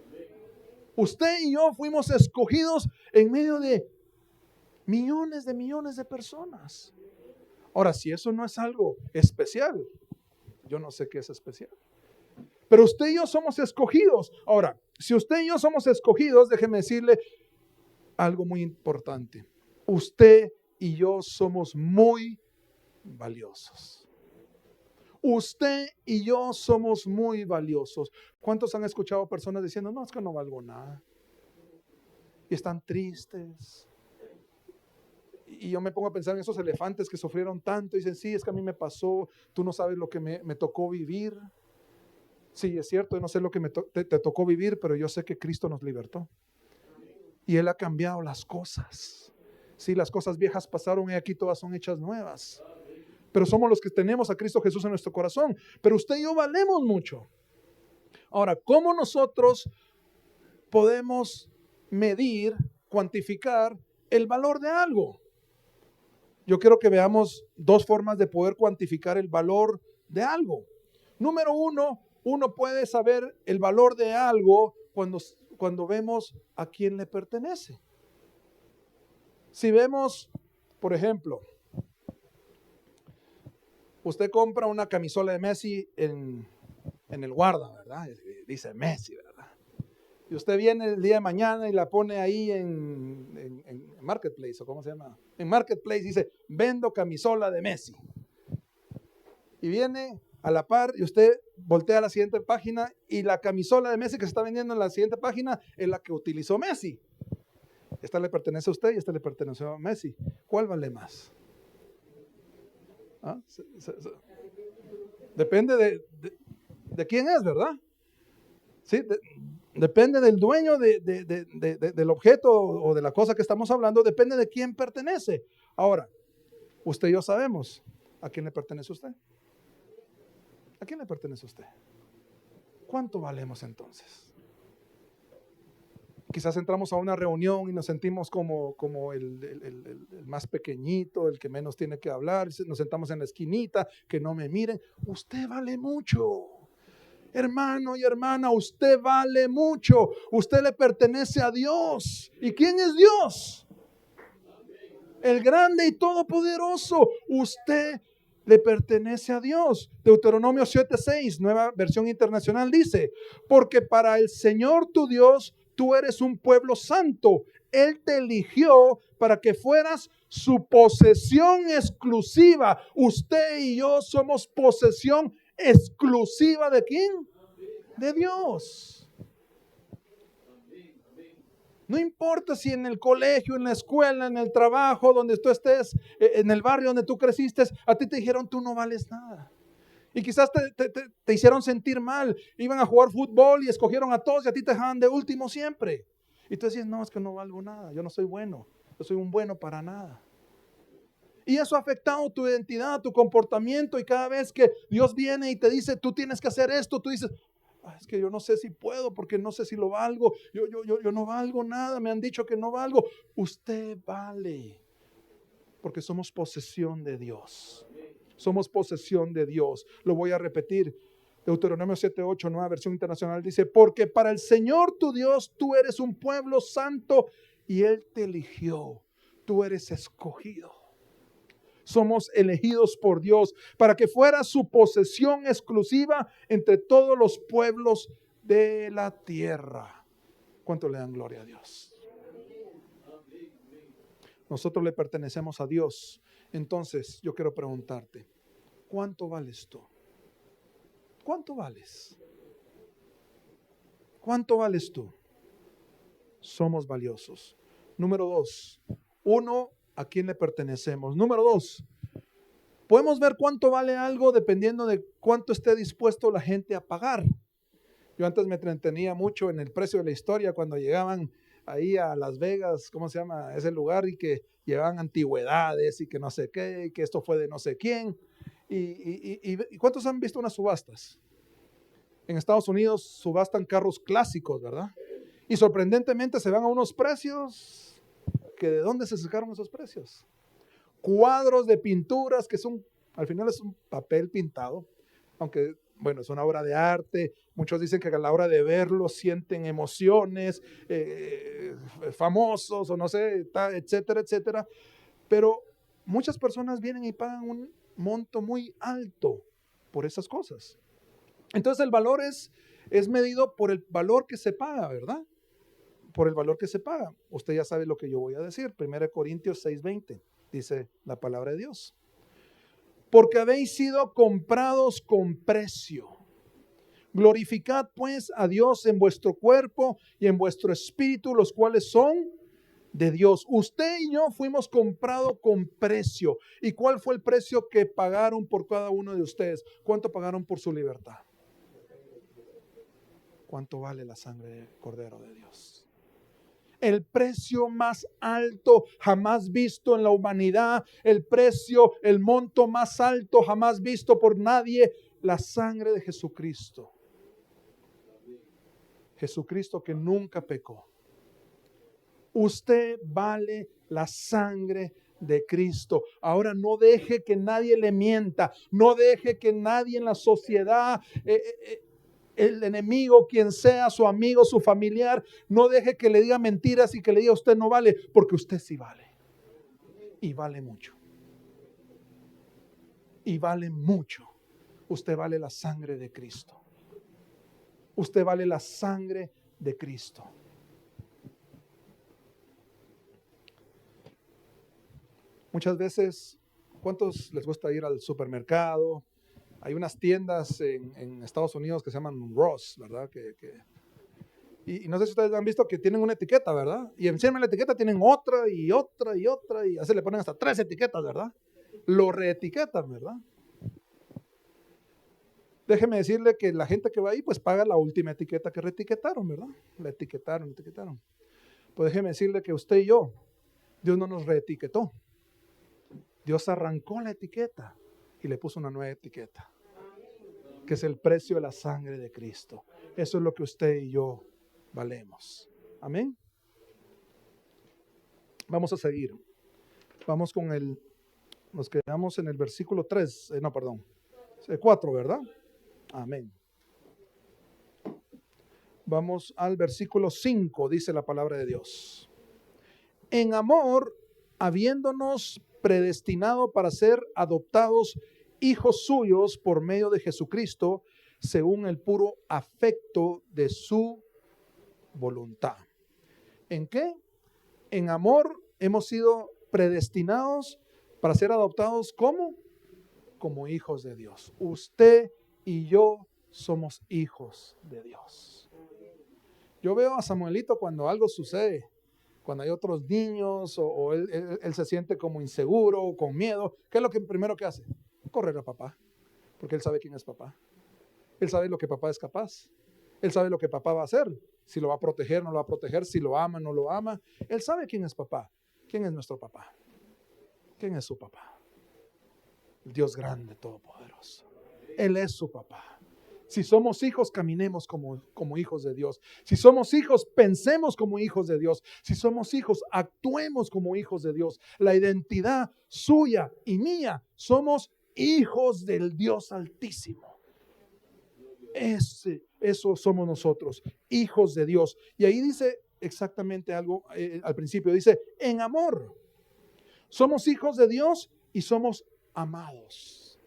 Usted y yo fuimos escogidos en medio de millones de personas. Ahora, si eso no es algo especial, yo no sé qué es especial. Pero usted y yo somos escogidos. Ahora, si usted y yo somos escogidos, déjeme decirle algo muy importante. Usted y yo somos muy valiosos. Usted y yo somos muy valiosos. ¿Cuántos han escuchado personas diciendo: no, es que no valgo nada? Y están tristes. Y yo me pongo a pensar en esos elefantes que sufrieron tanto y dicen: sí, es que a mí me pasó, tú no sabes lo que me tocó vivir. Sí, es cierto, yo no sé lo que te tocó vivir, pero yo sé que Cristo nos libertó. Y Él ha cambiado las cosas. Sí, las cosas viejas pasaron y aquí todas son hechas nuevas. Pero somos los que tenemos a Cristo Jesús en nuestro corazón. Pero usted y yo valemos mucho. Ahora, ¿cómo nosotros podemos medir, cuantificar el valor de algo? Yo quiero que veamos dos formas de poder cuantificar el valor de algo. Número uno, uno puede saber el valor de algo cuando vemos a quién le pertenece. Si vemos, por ejemplo, usted compra una camisola de Messi en el guarda, ¿verdad? Dice Messi, ¿verdad? Y usted viene el día de mañana y la pone ahí en Marketplace, ¿o cómo se llama? En Marketplace dice: vendo camisola de Messi. Y viene a la par y usted voltea a la siguiente página y la camisola de Messi que se está vendiendo en la siguiente página es la que utilizó Messi. Esta le pertenece a usted y esta le perteneció a Messi. ¿Cuál vale más? ¿Ah? Depende de quién es, ¿verdad? Sí, depende del dueño del objeto o de la cosa que estamos hablando, depende de quién pertenece. Ahora, usted y yo sabemos a quién le pertenece usted. ¿A quién le pertenece usted? ¿Cuánto valemos entonces? Quizás entramos a una reunión y nos sentimos como el más pequeñito, el que menos tiene que hablar, nos sentamos en la esquinita, que no me miren. Usted vale mucho. Hermano y hermana, usted vale mucho. Usted le pertenece a Dios. ¿Y quién es Dios? El grande y todopoderoso. Usted le pertenece a Dios. Deuteronomio 7:6, Nueva Versión Internacional, dice: porque para el Señor tu Dios, tú eres un pueblo santo. Él te eligió para que fueras su posesión exclusiva. Usted y yo somos posesión exclusiva ¿de quién? De Dios. No importa si en el colegio, en la escuela, en el trabajo, donde tú estés, en el barrio donde tú creciste, a ti te dijeron: tú no vales nada. Y quizás te hicieron sentir mal. Iban a jugar fútbol y escogieron a todos y a ti te dejaban de último siempre. Y tú decías: no, es que no valgo nada, yo no soy bueno, yo soy un bueno para nada. Y eso ha afectado tu identidad, tu comportamiento, y cada vez que Dios viene y te dice: tú tienes que hacer esto, tú dices: es que yo no sé si puedo, porque no sé si lo valgo, yo no valgo nada, me han dicho que no valgo. Usted vale, porque somos posesión de Dios. Somos posesión de Dios. Lo voy a repetir. Deuteronomio 7:8, Nueva Versión Internacional, dice: porque para el Señor tu Dios tú eres un pueblo santo y Él te eligió. Tú eres escogido. Somos elegidos por Dios para que fuera su posesión exclusiva entre todos los pueblos de la tierra. ¿Cuánto le dan gloria a Dios? Nosotros le pertenecemos a Dios. Entonces yo quiero preguntarte: ¿cuánto vales tú? ¿Cuánto vales? ¿Cuánto vales tú? Somos valiosos. Número 2. Uno, ¿a quién le pertenecemos? Número 2, Podemos ver cuánto vale algo dependiendo de cuánto esté dispuesto la gente a pagar. Yo antes me entretenía mucho en el precio de la historia cuando llegaban ahí a Las Vegas, ¿cómo se llama ese lugar? Y que llevaban antigüedades y que no sé qué, y que esto fue de no sé quién. ¿Y cuántos han visto unas subastas? En Estados Unidos subastan carros clásicos, ¿verdad? Y sorprendentemente se van a unos precios que ¿de dónde se sacaron esos precios? Cuadros de pinturas que son, al final es un papel pintado, aunque bueno, es una obra de arte. Muchos dicen que a la hora de verlo sienten emociones, famosos o no sé, etcétera, etcétera. Pero muchas personas vienen y pagan un monto muy alto por esas cosas. Entonces el valor es medido por el valor que se paga, ¿verdad? Por el valor que se paga. Usted ya sabe lo que yo voy a decir. 1 Corintios 6:20 dice la palabra de Dios. Porque habéis sido comprados con precio. Glorificad pues a Dios en vuestro cuerpo y en vuestro espíritu, los cuales son de Dios. Usted y yo fuimos comprados con precio. ¿Y cuál fue el precio que pagaron por cada uno de ustedes? ¿Cuánto pagaron por su libertad? ¿Cuánto vale la sangre del Cordero de Dios? El precio más alto jamás visto en la humanidad, el precio, el monto más alto jamás visto por nadie, la sangre de Jesucristo. Jesucristo que nunca pecó. Usted vale la sangre de Cristo. Ahora no deje que nadie le mienta, no deje que nadie en la sociedad, el enemigo, quien sea, su amigo, su familiar, no deje que le diga mentiras y que le diga usted no vale, porque usted sí vale. Y vale mucho. Y vale mucho. Usted vale la sangre de Cristo. Usted vale la sangre de Cristo. Muchas veces, ¿cuántos les gusta ir al supermercado? Hay unas tiendas en Estados Unidos que se llaman Ross, ¿verdad? Y no sé si ustedes han visto que tienen una etiqueta, ¿verdad? Y encima de la etiqueta tienen otra y otra y otra, y así le ponen hasta 3 etiquetas, ¿verdad? Lo reetiquetan, ¿verdad? Déjeme decirle que la gente que va ahí, pues paga la última etiqueta que reetiquetaron, ¿verdad? La etiquetaron. Pues déjeme decirle que usted y yo, Dios no nos reetiquetó. Dios arrancó la etiqueta y le puso una nueva etiqueta, que es el precio de la sangre de Cristo. Eso es lo que usted y yo valemos. Amén. Vamos a seguir. Vamos nos quedamos en el versículo 3, 4, ¿verdad? Amén. Vamos al versículo 5, dice la palabra de Dios. En amor, habiéndonos predestinado para ser adoptados hijos suyos por medio de Jesucristo, según el puro afecto de su voluntad. ¿En qué? En amor hemos sido predestinados para ser adoptados como hijos de Dios. Usted y yo somos hijos de Dios. Yo veo a Samuelito cuando algo sucede, cuando hay otros niños o él se siente como inseguro o con miedo. ¿Qué es lo primero que hace? Correr a papá, porque él sabe quién es papá. Él sabe lo que papá es capaz. Él sabe lo que papá va a hacer, si lo va a proteger, no lo va a proteger, si lo ama, no lo ama. Él sabe quién es papá. ¿Quién es nuestro papá? ¿Quién es su papá? El Dios grande, todopoderoso. Él es su papá. Si somos hijos, caminemos como hijos de Dios. Si somos hijos, pensemos como hijos de Dios. Si somos hijos, actuemos como hijos de Dios. La identidad suya y mía, somos hijos del Dios Altísimo. Eso somos nosotros, hijos de Dios. Y ahí dice exactamente algo al principio. Dice, en amor. Somos hijos de Dios y somos amados.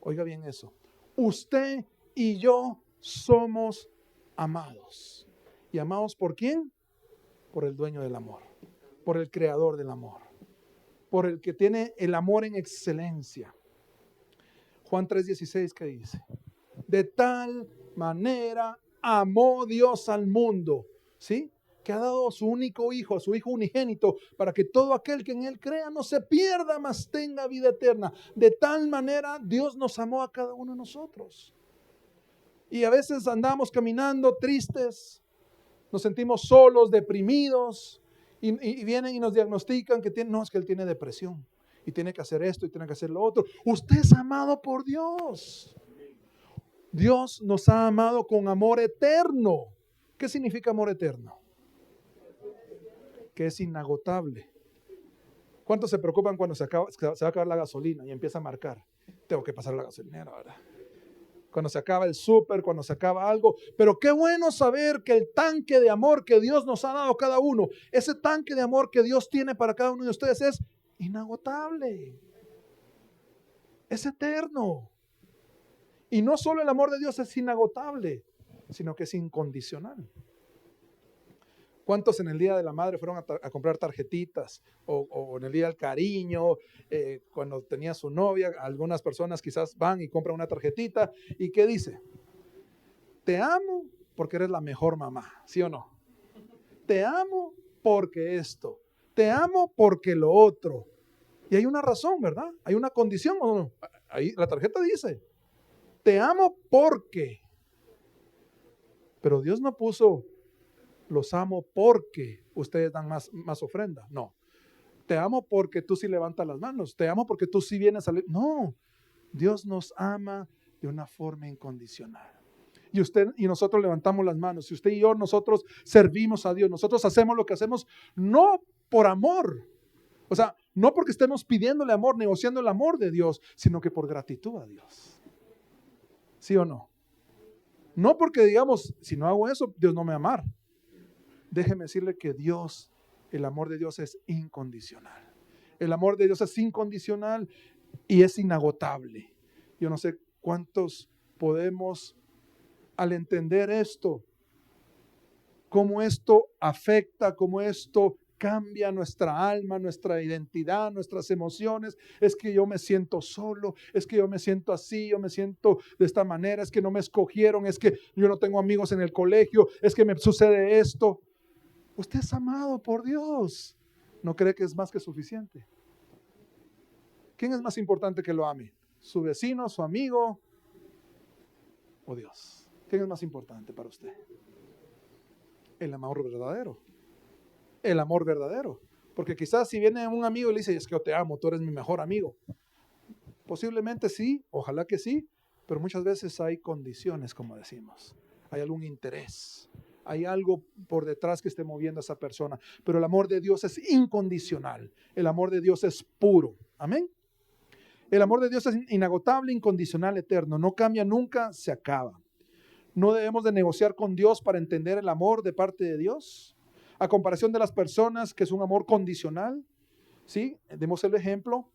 Oiga bien eso. Usted y yo somos amados. ¿Y amados por quién? Por el dueño del amor, por el creador del amor, por el que tiene el amor en excelencia. Juan 3:16, ¿qué dice? De tal manera amó Dios al mundo, ¿sí? que ha dado a su único hijo, a su hijo unigénito, para que todo aquel que en él crea no se pierda, mas tenga vida eterna. De tal manera Dios nos amó a cada uno de nosotros. Y a veces andamos caminando tristes, nos sentimos solos, deprimidos, y vienen y nos diagnostican que no, es que él tiene depresión, y tiene que hacer esto, y tiene que hacer lo otro. Usted es amado por Dios. Dios nos ha amado con amor eterno. ¿Qué significa amor eterno? Que es inagotable. ¿Cuántos se preocupan cuando se va a acabar la gasolina y empieza a marcar? Tengo que pasar a la gasolinera, ¿verdad? Cuando se acaba el súper, cuando se acaba algo. Pero qué bueno saber que el tanque de amor que Dios nos ha dado a cada uno, ese tanque de amor que Dios tiene para cada uno de ustedes es inagotable. Es eterno. Y no solo el amor de Dios es inagotable, sino que es incondicional. ¿Cuántos en el Día de la Madre fueron a comprar tarjetitas? O en el Día del Cariño, cuando tenía su novia, algunas personas quizás van y compran una tarjetita. ¿Y qué dice? Te amo porque eres la mejor mamá, ¿sí o no? Te amo porque esto. Te amo porque lo otro. Y hay una razón, ¿verdad? Hay una condición, ¿o no? Ahí la tarjeta dice, te amo porque. Pero Dios no puso, los amo porque ustedes dan más ofrenda. No. Te amo porque tú sí levantas las manos. Te amo porque tú sí vienes a... No. Dios nos ama de una forma incondicional. Y usted y nosotros levantamos las manos. Y usted y yo, nosotros servimos a Dios. Nosotros hacemos lo que hacemos no por amor. O sea, no porque estemos pidiéndole amor, negociando el amor de Dios, sino que por gratitud a Dios. ¿Sí o no? No porque digamos, si no hago eso, Dios no me va a amar. Déjeme decirle que Dios, el amor de Dios es incondicional. El amor de Dios es incondicional y es inagotable. Yo no sé cuántos podemos, al entender esto, cómo esto afecta, cómo esto cambia nuestra alma, nuestra identidad, nuestras emociones. Es que yo me siento solo, es que yo me siento así, yo me siento de esta manera, es que no me escogieron, es que yo no tengo amigos en el colegio, es que me sucede esto. Usted es amado por Dios. ¿No cree que es más que suficiente? ¿Quién es más importante que lo ame? ¿Su vecino, su amigo o Dios? ¿Quién es más importante para usted? El amor verdadero. El amor verdadero. Porque quizás si viene un amigo y le dice, es que yo te amo, tú eres mi mejor amigo. Posiblemente sí, ojalá que sí, pero muchas veces hay condiciones, como decimos. Hay algún interés. Hay algo por detrás que esté moviendo a esa persona. Pero el amor de Dios es incondicional. El amor de Dios es puro. Amén. El amor de Dios es inagotable, incondicional, eterno. No cambia nunca, se acaba. No debemos de negociar con Dios para entender el amor de parte de Dios. A comparación de las personas, que es un amor condicional. ¿Sí? Demos el ejemplo.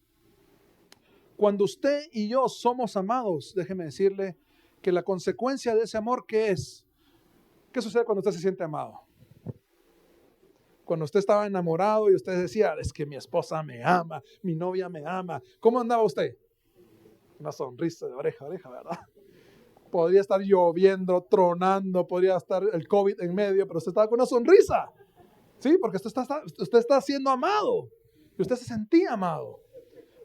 Cuando usted y yo somos amados, déjeme decirle que la consecuencia de ese amor, ¿qué es? ¿Qué sucede cuando usted se siente amado? Cuando usted estaba enamorado y usted decía, es que mi esposa me ama, mi novia me ama. ¿Cómo andaba usted? Una sonrisa de oreja a oreja, ¿verdad? Podría estar lloviendo, tronando, podría estar el COVID en medio, pero usted estaba con una sonrisa. ¿Sí? Porque usted está siendo amado. Y usted se sentía amado.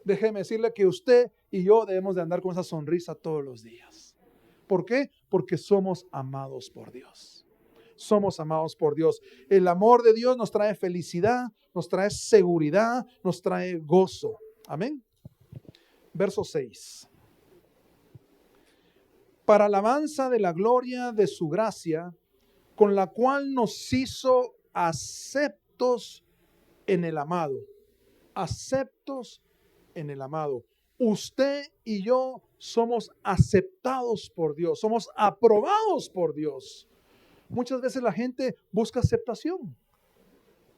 Déjeme decirle que usted y yo debemos de andar con esa sonrisa todos los días. ¿Por qué? Porque somos amados por Dios. Somos amados por Dios. El amor de Dios nos trae felicidad, nos trae seguridad, nos trae gozo. Amén. Verso 6. Para alabanza de la gloria de su gracia, con la cual nos hizo aceptos en el amado. Aceptos en el amado. Usted y yo somos aceptados por Dios, somos aprobados por Dios. Muchas veces la gente busca aceptación.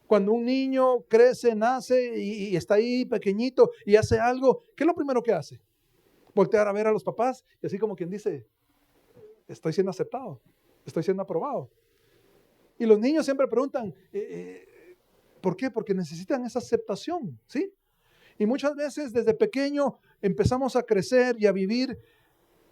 Cuando un niño crece, nace y está ahí pequeñito y hace algo, ¿qué es lo primero que hace? Voltear a ver a los papás y así como quien dice, estoy siendo aceptado, estoy siendo aprobado. Y los niños siempre preguntan, ¿por qué? Porque necesitan esa aceptación, ¿sí? Y muchas veces desde pequeño empezamos a crecer y a vivir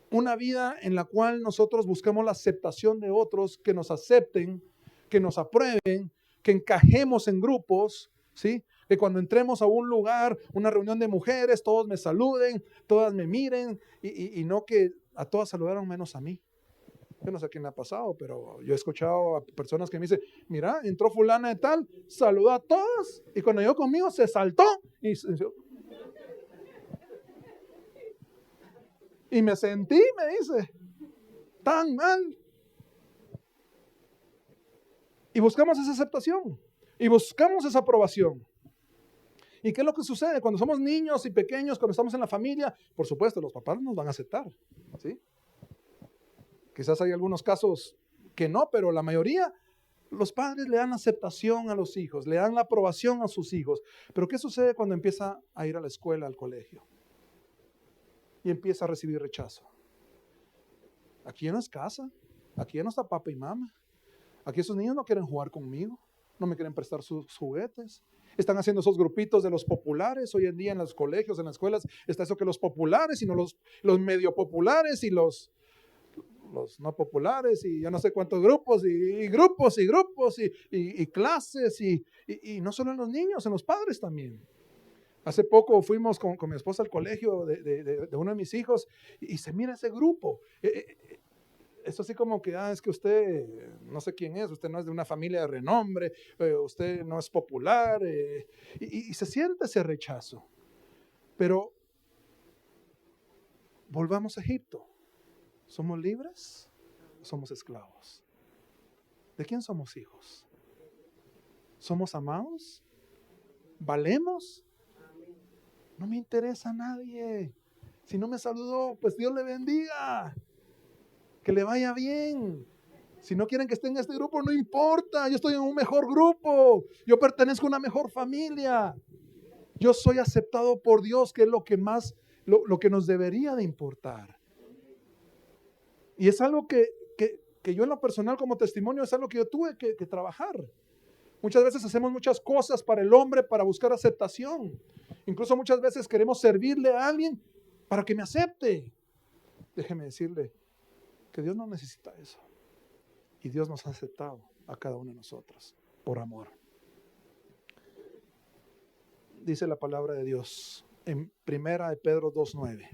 una vida en la cual nosotros buscamos la aceptación de otros, que nos acepten, que nos aprueben, que encajemos en grupos, ¿sí? Que cuando entremos a un lugar, una reunión de mujeres, todos me saluden, todas me miren y no que a todas saludaron menos a mí. Yo no sé a quién le ha pasado, pero yo he escuchado a personas que me dicen, mira, entró fulana de tal, saludó a todas y cuando llegó conmigo se saltó y me sentí, me dice, tan mal. Y buscamos esa aceptación y buscamos esa aprobación. ¿Y qué es lo que sucede? Cuando somos niños y pequeños, cuando estamos en la familia, por supuesto, los papás nos van a aceptar, ¿sí? Quizás hay algunos casos que no, pero la mayoría, los padres le dan aceptación a los hijos, le dan la aprobación a sus hijos. Pero ¿qué sucede cuando empieza a ir a la escuela, al colegio? Y empieza a recibir rechazo. Aquí ya no es casa, aquí ya no está papá y mamá. Aquí esos niños no quieren jugar conmigo, no me quieren prestar sus juguetes. Están haciendo esos grupitos de los populares. Hoy en día en los colegios, en las escuelas, está eso que los populares, sino los medio populares y los no populares y ya no sé cuántos grupos y grupos y grupos y clases y no solo en los niños, en los padres también. Hace poco fuimos con mi esposa al colegio de uno de mis hijos y se mira ese grupo. Es así como que, es que usted, no sé quién es, usted no es de una familia de renombre, usted no es popular, y se siente ese rechazo. Pero volvamos a Egipto. ¿Somos libres o somos esclavos? ¿De quién somos hijos? ¿Somos amados? ¿Valemos? No me interesa a nadie. Si no me saludó, pues Dios le bendiga. Que le vaya bien. Si no quieren que esté en este grupo, no importa. Yo estoy en un mejor grupo. Yo pertenezco a una mejor familia. Yo soy aceptado por Dios, que es lo que más, lo que nos debería de importar. Y es algo que yo en lo personal como testimonio es algo que yo tuve que trabajar. Muchas veces hacemos muchas cosas para el hombre para buscar aceptación. Incluso muchas veces queremos servirle a alguien para que me acepte. Déjeme decirle que Dios no necesita eso. Y Dios nos ha aceptado a cada uno de nosotros por amor. Dice la palabra de Dios en 1 Pedro 2:9.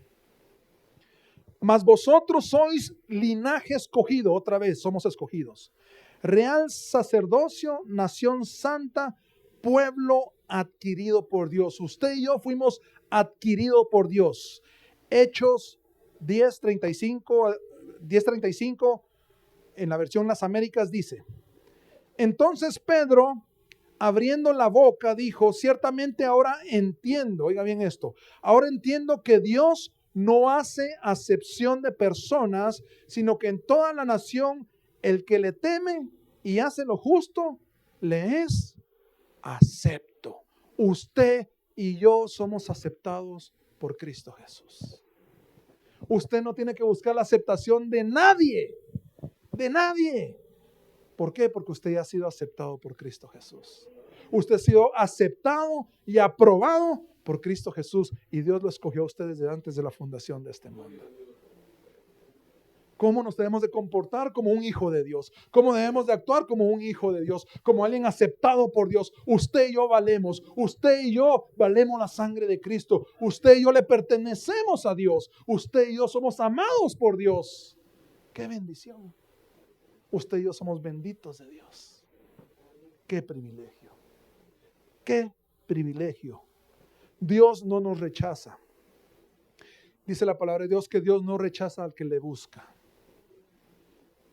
Mas vosotros sois linaje escogido, otra vez somos escogidos, real sacerdocio, nación santa, pueblo adquirido por Dios. Usted y yo fuimos adquiridos por Dios. Hechos 10:35 en la versión Las Américas dice: entonces Pedro, abriendo la boca, dijo, ciertamente ahora entiendo, oiga bien esto, ahora entiendo que Dios no hace acepción de personas, sino que en toda la nación el que le teme y hace lo justo, le es acepto. Usted y yo somos aceptados por Cristo Jesús. Usted no tiene que buscar la aceptación de nadie, de nadie. ¿Por qué? Porque usted ya ha sido aceptado por Cristo Jesús. Usted ha sido aceptado y aprobado por Cristo Jesús y Dios lo escogió a usted desde antes de la fundación de este mundo. ¿Cómo nos debemos de comportar como un hijo de Dios? ¿Cómo debemos de actuar como un hijo de Dios? Como alguien aceptado por Dios. Usted y yo valemos. Usted y yo valemos la sangre de Cristo. Usted y yo le pertenecemos a Dios. Usted y yo somos amados por Dios. ¡Qué bendición! Usted y yo somos benditos de Dios. ¡Qué privilegio! ¡Qué privilegio! Dios no nos rechaza. Dice la palabra de Dios que Dios no rechaza al que le busca.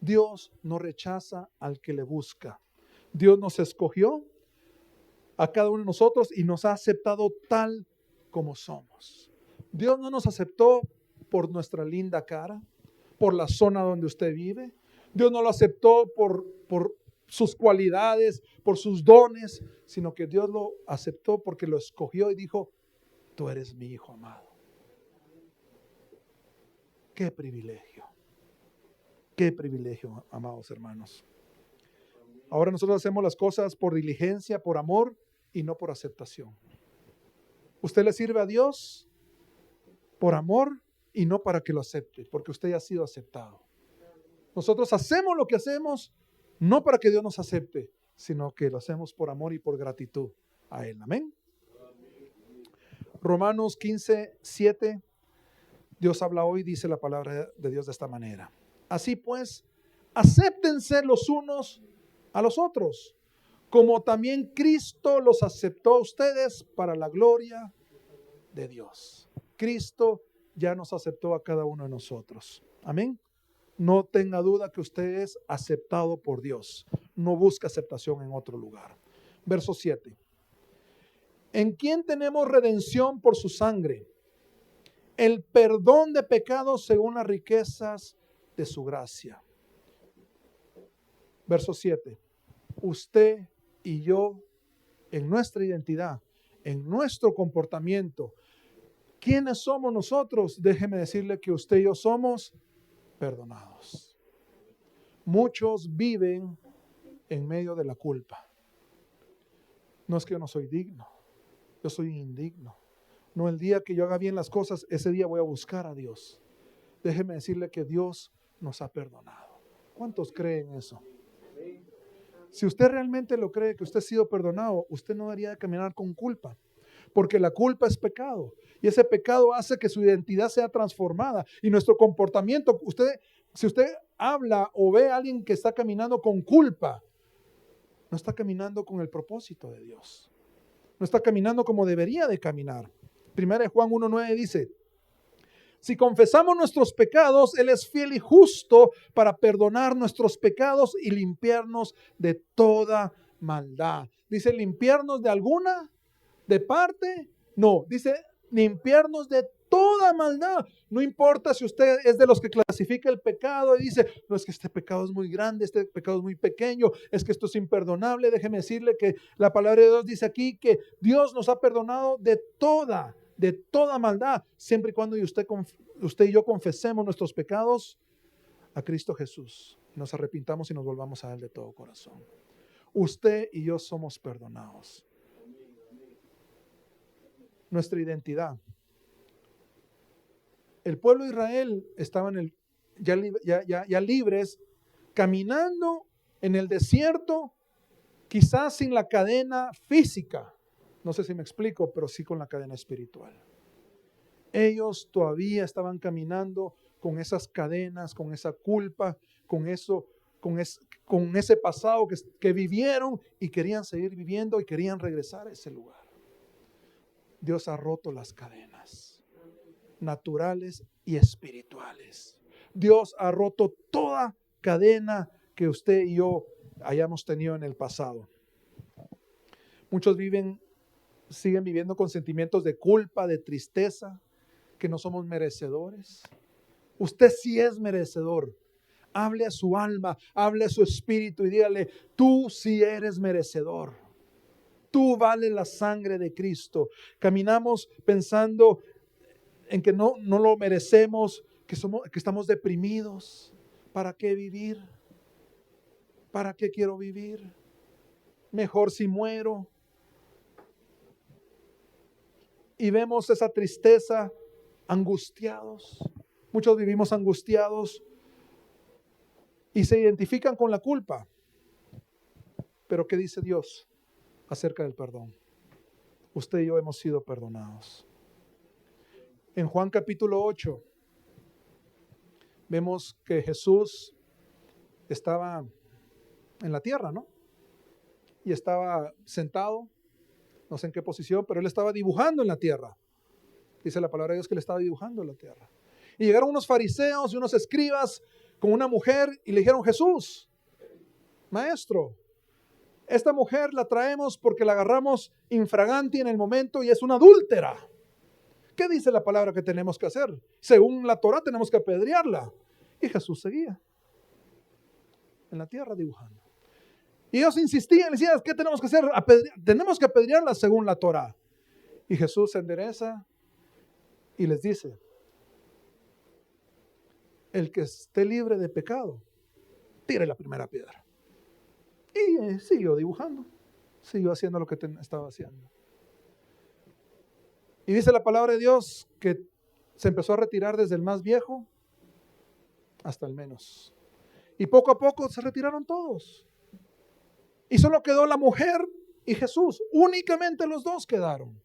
Dios no rechaza al que le busca. Dios nos escogió a cada uno de nosotros y nos ha aceptado tal como somos. Dios no nos aceptó por nuestra linda cara, por la zona donde usted vive. Dios no lo aceptó por sus cualidades, por sus dones, sino que Dios lo aceptó porque lo escogió y dijo, tú eres mi hijo amado. ¡Qué privilegio! ¡Qué privilegio, amados hermanos! Ahora nosotros hacemos las cosas por diligencia, por amor y no por aceptación. Usted le sirve a Dios por amor y no para que lo acepte, porque usted ya ha sido aceptado. Nosotros hacemos lo que hacemos no para que Dios nos acepte, sino que lo hacemos por amor y por gratitud a Él. Amén. Romanos 15:7. Dios habla hoy, dice la palabra de Dios de esta manera. Así pues, acéptense los unos a los otros, como también Cristo los aceptó a ustedes para la gloria de Dios. Cristo ya nos aceptó a cada uno de nosotros. Amén. No tenga duda que usted es aceptado por Dios. No busque aceptación en otro lugar. Verso 7. ¿En quién tenemos redención por su sangre? El perdón de pecados según las riquezas de su gracia. Verso 7. Usted y yo, en nuestra identidad, en nuestro comportamiento, ¿quiénes somos nosotros? Déjeme decirle que usted y yo somos perdonados. Muchos viven en medio de la culpa. No es que yo no soy digno, yo soy indigno. No, el día que yo haga bien las cosas, ese día voy a buscar a Dios. Déjeme decirle que Dios nos ha perdonado. ¿Cuántos creen eso? Si usted realmente lo cree, que usted ha sido perdonado, usted no debería caminar con culpa, porque la culpa es pecado y ese pecado hace que su identidad sea transformada y nuestro comportamiento. Si usted habla o ve a alguien que está caminando con culpa, no está caminando con el propósito de Dios, no está caminando como debería de caminar. Primera de Juan 1:9 dice: si confesamos nuestros pecados, Él es fiel y justo para perdonar nuestros pecados y limpiarnos de toda maldad. Dice, ¿limpiarnos de alguna? ¿De parte? No, dice, limpiarnos de toda maldad. No importa si usted es de los que clasifica el pecado y dice, no, es que este pecado es muy grande, este pecado es muy pequeño, es que esto es imperdonable. Déjeme decirle que la palabra de Dios dice aquí que Dios nos ha perdonado de toda maldad, siempre y cuando usted y yo confesemos nuestros pecados a Cristo Jesús, nos arrepintamos y nos volvamos a Él de todo corazón. Usted y yo somos perdonados. Nuestra identidad. El pueblo de Israel estaba ya libres, caminando en el desierto, quizás sin la cadena física. No sé si me explico, pero sí con la cadena espiritual. Ellos todavía estaban caminando con esas cadenas, con esa culpa, con ese pasado que vivieron y querían seguir viviendo y querían regresar a ese lugar. Dios ha roto las cadenas naturales y espirituales. Dios ha roto toda cadena que usted y yo hayamos tenido en el pasado. Muchos siguen viviendo con sentimientos de culpa, de tristeza, que no somos merecedores. Usted sí es merecedor. Hable a su alma, hable a su espíritu y dígale, tú sí eres merecedor. Tú vales la sangre de Cristo. Caminamos pensando en que no lo merecemos, que estamos deprimidos. ¿Para qué vivir? ¿Para qué quiero vivir? Mejor si muero. Y vemos esa tristeza, angustiados. Muchos vivimos angustiados y se identifican con la culpa. Pero ¿qué dice Dios acerca del perdón? Usted y yo hemos sido perdonados. En Juan capítulo 8 vemos que Jesús estaba en la tierra, ¿no? Y estaba sentado, no sé en qué posición, pero él estaba dibujando en la tierra. Dice la palabra de Dios que él estaba dibujando en la tierra. Y llegaron unos fariseos y unos escribas con una mujer y le dijeron, Jesús, maestro, esta mujer la traemos porque la agarramos infraganti en el momento y es una adúltera. ¿Qué dice la palabra que tenemos que hacer? Según la Torá tenemos que apedrearla. Y Jesús seguía en la tierra dibujando. Y ellos insistían, decían, ¿qué tenemos que hacer? Tenemos que apedrearla según la Torá. Y Jesús se endereza y les dice, el que esté libre de pecado, tire la primera piedra. Y siguió dibujando, siguió haciendo lo que estaba haciendo. Y dice la palabra de Dios que se empezó a retirar desde el más viejo hasta el menos. Y poco a poco se retiraron todos. Y solo quedó la mujer y Jesús. Únicamente los dos quedaron.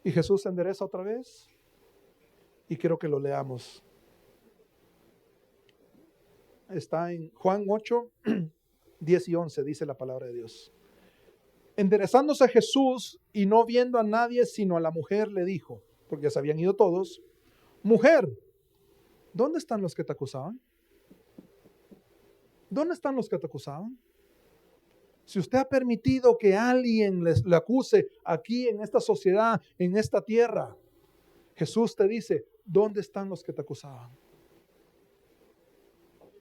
Y Jesús se endereza otra vez. Y quiero que lo leamos. Está en Juan 8, 10 y 11, dice la palabra de Dios. Enderezándose a Jesús y no viendo a nadie sino a la mujer, le dijo, porque ya se habían ido todos: mujer, ¿dónde están los que te acusaban? ¿Dónde están los que te acusaban? Si usted ha permitido que alguien le acuse aquí en esta sociedad, en esta tierra, Jesús te dice: ¿dónde están los que te acusaban?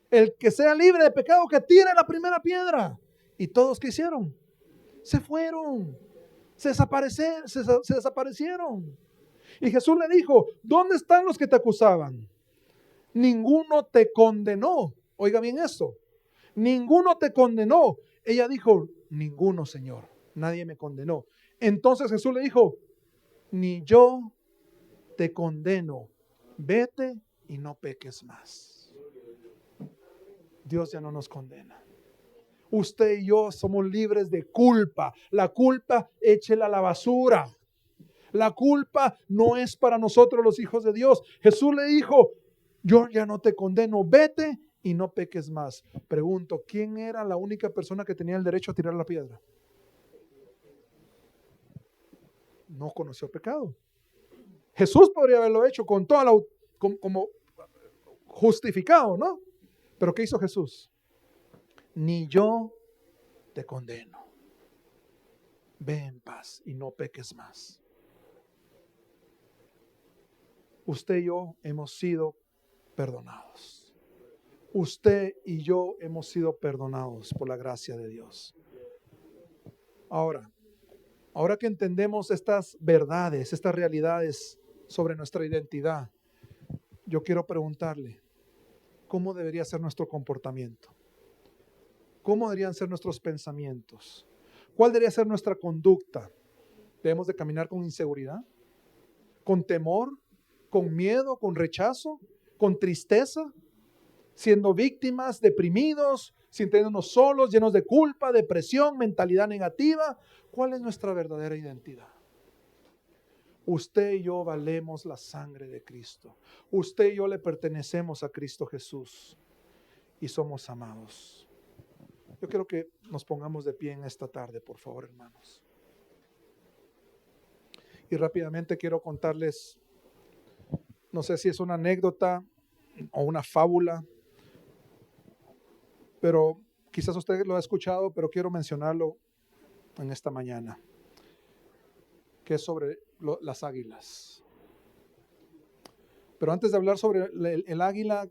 El que sea libre de pecado, que tire la primera piedra. ¿Y todos qué hicieron? Se fueron, se desaparecieron. Y Jesús le dijo: ¿dónde están los que te acusaban? Ninguno te condenó. Oiga bien esto. Ninguno te condenó. Ella dijo: ninguno, Señor, nadie me condenó. Entonces Jesús le dijo: ni yo te condeno. Vete y no peques más. Dios ya no nos condena. Usted y yo somos libres de culpa. La culpa, échela a la basura. La culpa no es para nosotros los hijos de Dios. Jesús le dijo: yo ya no te condeno, vete y no peques más. Pregunto, ¿quién era la única persona que tenía el derecho a tirar la piedra? No conoció pecado. Jesús podría haberlo hecho con toda como justificado, ¿no? Pero ¿qué hizo Jesús? Ni yo te condeno. Ve en paz y no peques más. Usted y yo hemos sido perdonados. Usted y yo hemos sido perdonados por la gracia de Dios. Ahora que entendemos estas verdades, estas realidades sobre nuestra identidad, yo quiero preguntarle: ¿cómo debería ser nuestro comportamiento? ¿Cómo deberían ser nuestros pensamientos? ¿Cuál debería ser nuestra conducta? ¿Debemos de caminar con inseguridad? ¿Con temor? ¿Con miedo? ¿Con rechazo? ¿Con tristeza? ¿Siendo víctimas, deprimidos, sintiéndonos solos, llenos de culpa, depresión, mentalidad negativa? ¿Cuál es nuestra verdadera identidad? Usted y yo valemos la sangre de Cristo. Usted y yo le pertenecemos a Cristo Jesús y somos amados. Yo quiero que nos pongamos de pie en esta tarde, por favor, hermanos. Y rápidamente quiero contarles, no sé si es una anécdota o una fábula, pero quizás usted lo ha escuchado, pero quiero mencionarlo en esta mañana, que es sobre las águilas. Pero antes de hablar sobre el águila,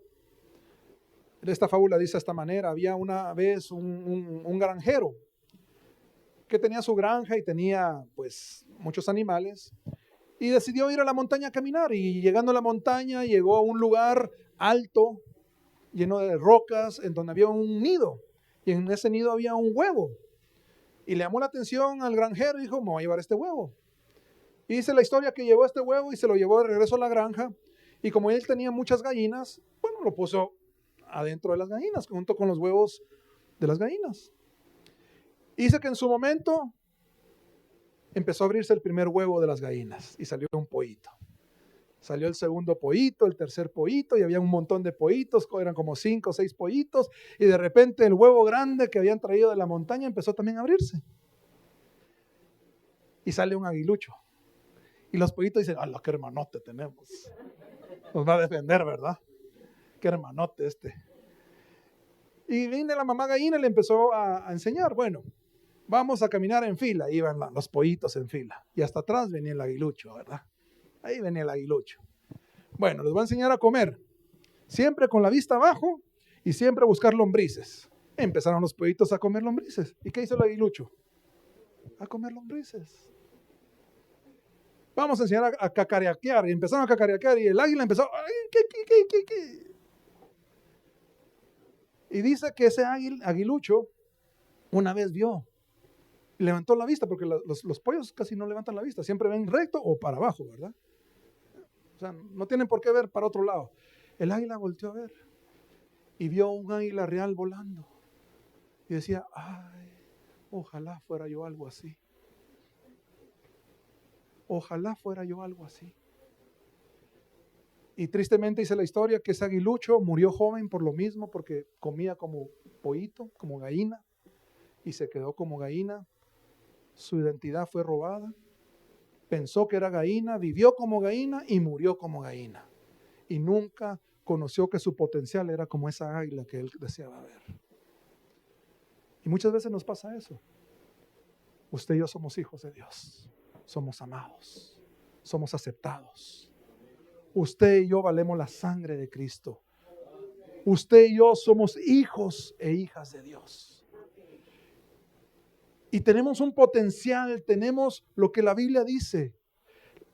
esta fábula dice de esta manera: había una vez un granjero que tenía su granja y tenía pues muchos animales, y decidió ir a la montaña a caminar, y llegando a la montaña llegó a un lugar alto lleno de rocas en donde había un nido, y en ese nido había un huevo, y le llamó la atención al granjero y dijo: me voy a llevar este huevo. Y dice la historia que llevó este huevo y se lo llevó de regreso a la granja, y como él tenía muchas gallinas, bueno, lo puso adentro de las gallinas, junto con los huevos de las gallinas. Y dice que en su momento empezó a abrirse el primer huevo de las gallinas y salió un pollito. Salió el segundo pollito, el tercer pollito, y había un montón de pollitos, eran como 5 o 6 pollitos, y de repente el huevo grande que habían traído de la montaña empezó también a abrirse. Y sale un aguilucho. Y los pollitos dicen: ¡hala, qué hermanote tenemos! Nos va a defender, ¿verdad? ¡Qué hermanote este! Y viene la mamá gallina y le empezó a enseñar: bueno, vamos a caminar en fila. Iban los pollitos en fila. Y hasta atrás venía el aguilucho, ¿verdad? Ahí venía el aguilucho. Bueno, les voy a enseñar a comer. Siempre con la vista abajo y siempre a buscar lombrices. Empezaron los pollitos a comer lombrices. ¿Y qué hizo el aguilucho? A comer lombrices. Vamos a enseñar a cacarear. Y empezaron a cacarear y el águila empezó: ¡ay, qué! Y dice que ese aguilucho una vez vio, levantó la vista, porque los pollos casi no levantan la vista, siempre ven recto o para abajo, ¿verdad? O sea, no tienen por qué ver para otro lado. El águila volteó a ver y vio un águila real volando. Y decía, ay, ojalá fuera yo algo así. Ojalá fuera yo algo así. Y tristemente dice la historia que ese aguilucho murió joven por lo mismo, porque comía como pollito, como gallina, y se quedó como gallina. Su identidad fue robada. Pensó que era gallina, vivió como gallina y murió como gallina. Y nunca conoció que su potencial era como esa águila que él deseaba ver. Y muchas veces nos pasa eso. Usted y yo somos hijos de Dios. Somos amados. Somos aceptados. Usted y yo valemos la sangre de Cristo. Usted y yo somos hijos e hijas de Dios. Y tenemos un potencial, tenemos lo que la Biblia dice.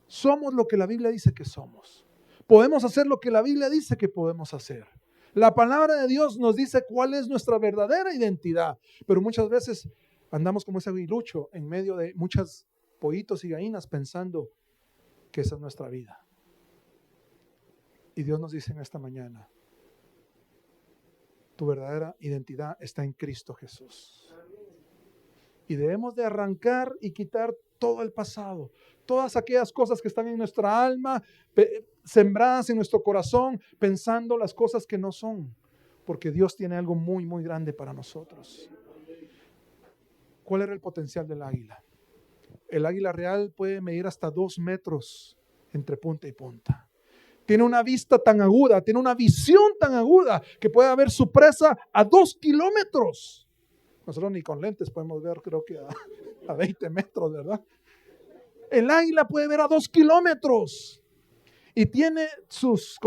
Somos lo que la Biblia dice que somos. Podemos hacer lo que la Biblia dice que podemos hacer. La palabra de Dios nos dice cuál es nuestra verdadera identidad. Pero muchas veces andamos como ese aguilucho en medio de muchos pollitos y gallinas pensando que esa es nuestra vida. Y Dios nos dice en esta mañana, tu verdadera identidad está en Cristo Jesús. Y debemos de arrancar y quitar todo el pasado, todas aquellas cosas que están en nuestra alma, sembradas en nuestro corazón, pensando las cosas que no son, porque Dios tiene algo muy, muy grande para nosotros. ¿Cuál era el potencial del águila? El águila real puede medir hasta 2 metros entre punta y punta. Tiene una vista tan aguda, tiene una visión tan aguda que puede ver su presa a 2 kilómetros. Nosotros ni con lentes podemos ver, creo que a 20 metros, ¿verdad? El águila puede ver a 2 kilómetros y tiene sus,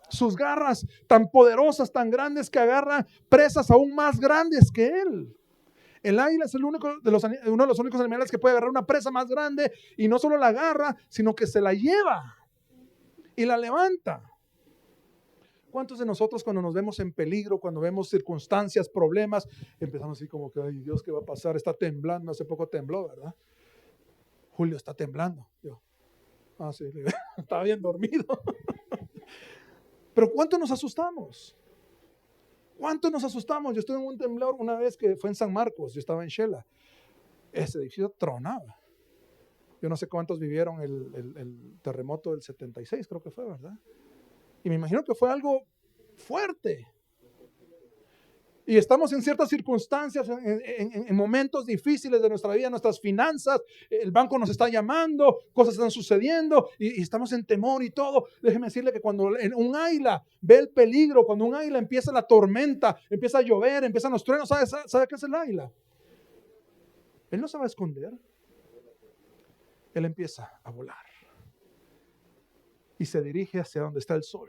sus garras tan poderosas, tan grandes que agarra presas aún más grandes que él. El águila es uno de los únicos animales que puede agarrar una presa más grande y no solo la agarra, sino que se la lleva y la levanta. ¿Cuántos de nosotros cuando nos vemos en peligro, cuando vemos circunstancias, problemas, empezamos así como que, ay Dios, ¿qué va a pasar? Está temblando, hace poco tembló, ¿verdad? Julio está temblando. Yo, sí, estaba bien dormido. Pero ¿cuánto nos asustamos? ¿Cuánto nos asustamos? Yo estuve en un temblor una vez que fue en San Marcos, yo estaba en Shela. Ese edificio tronaba. Yo no sé cuántos vivieron el terremoto del 76, creo que fue, ¿verdad? Y me imagino que fue algo fuerte. Y estamos en ciertas circunstancias, en momentos difíciles de nuestra vida, nuestras finanzas, el banco nos está llamando, cosas están sucediendo y estamos en temor y todo. Déjeme decirle que cuando un águila ve el peligro, cuando un águila empieza la tormenta, empieza a llover, empiezan los truenos, ¿sabe qué es el águila? Él no se va a esconder. Él empieza a volar y se dirige hacia donde está el sol.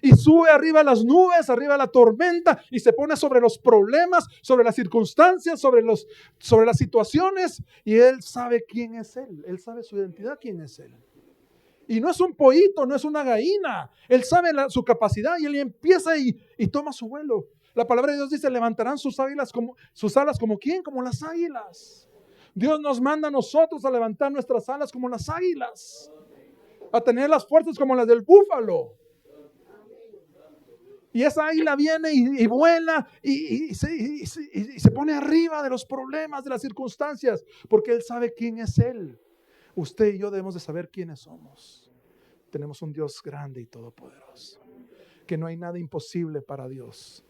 Y sube arriba las nubes, arriba la tormenta y se pone sobre los problemas, sobre las circunstancias, sobre las situaciones. Y él sabe quién es él. Él sabe su identidad, quién es él. Y no es un pollito, no es una gallina. Él sabe su capacidad y él empieza y toma su vuelo. La palabra de Dios dice, levantarán sus alas como ¿quién? Como las águilas. Dios nos manda a nosotros a levantar nuestras alas como las águilas. A tener las fuerzas como las del búfalo. Y esa águila viene y vuela y se pone arriba de los problemas, de las circunstancias, porque Él sabe quién es Él. Usted y yo debemos de saber quiénes somos. Tenemos un Dios grande y todopoderoso, que no hay nada imposible para Dios.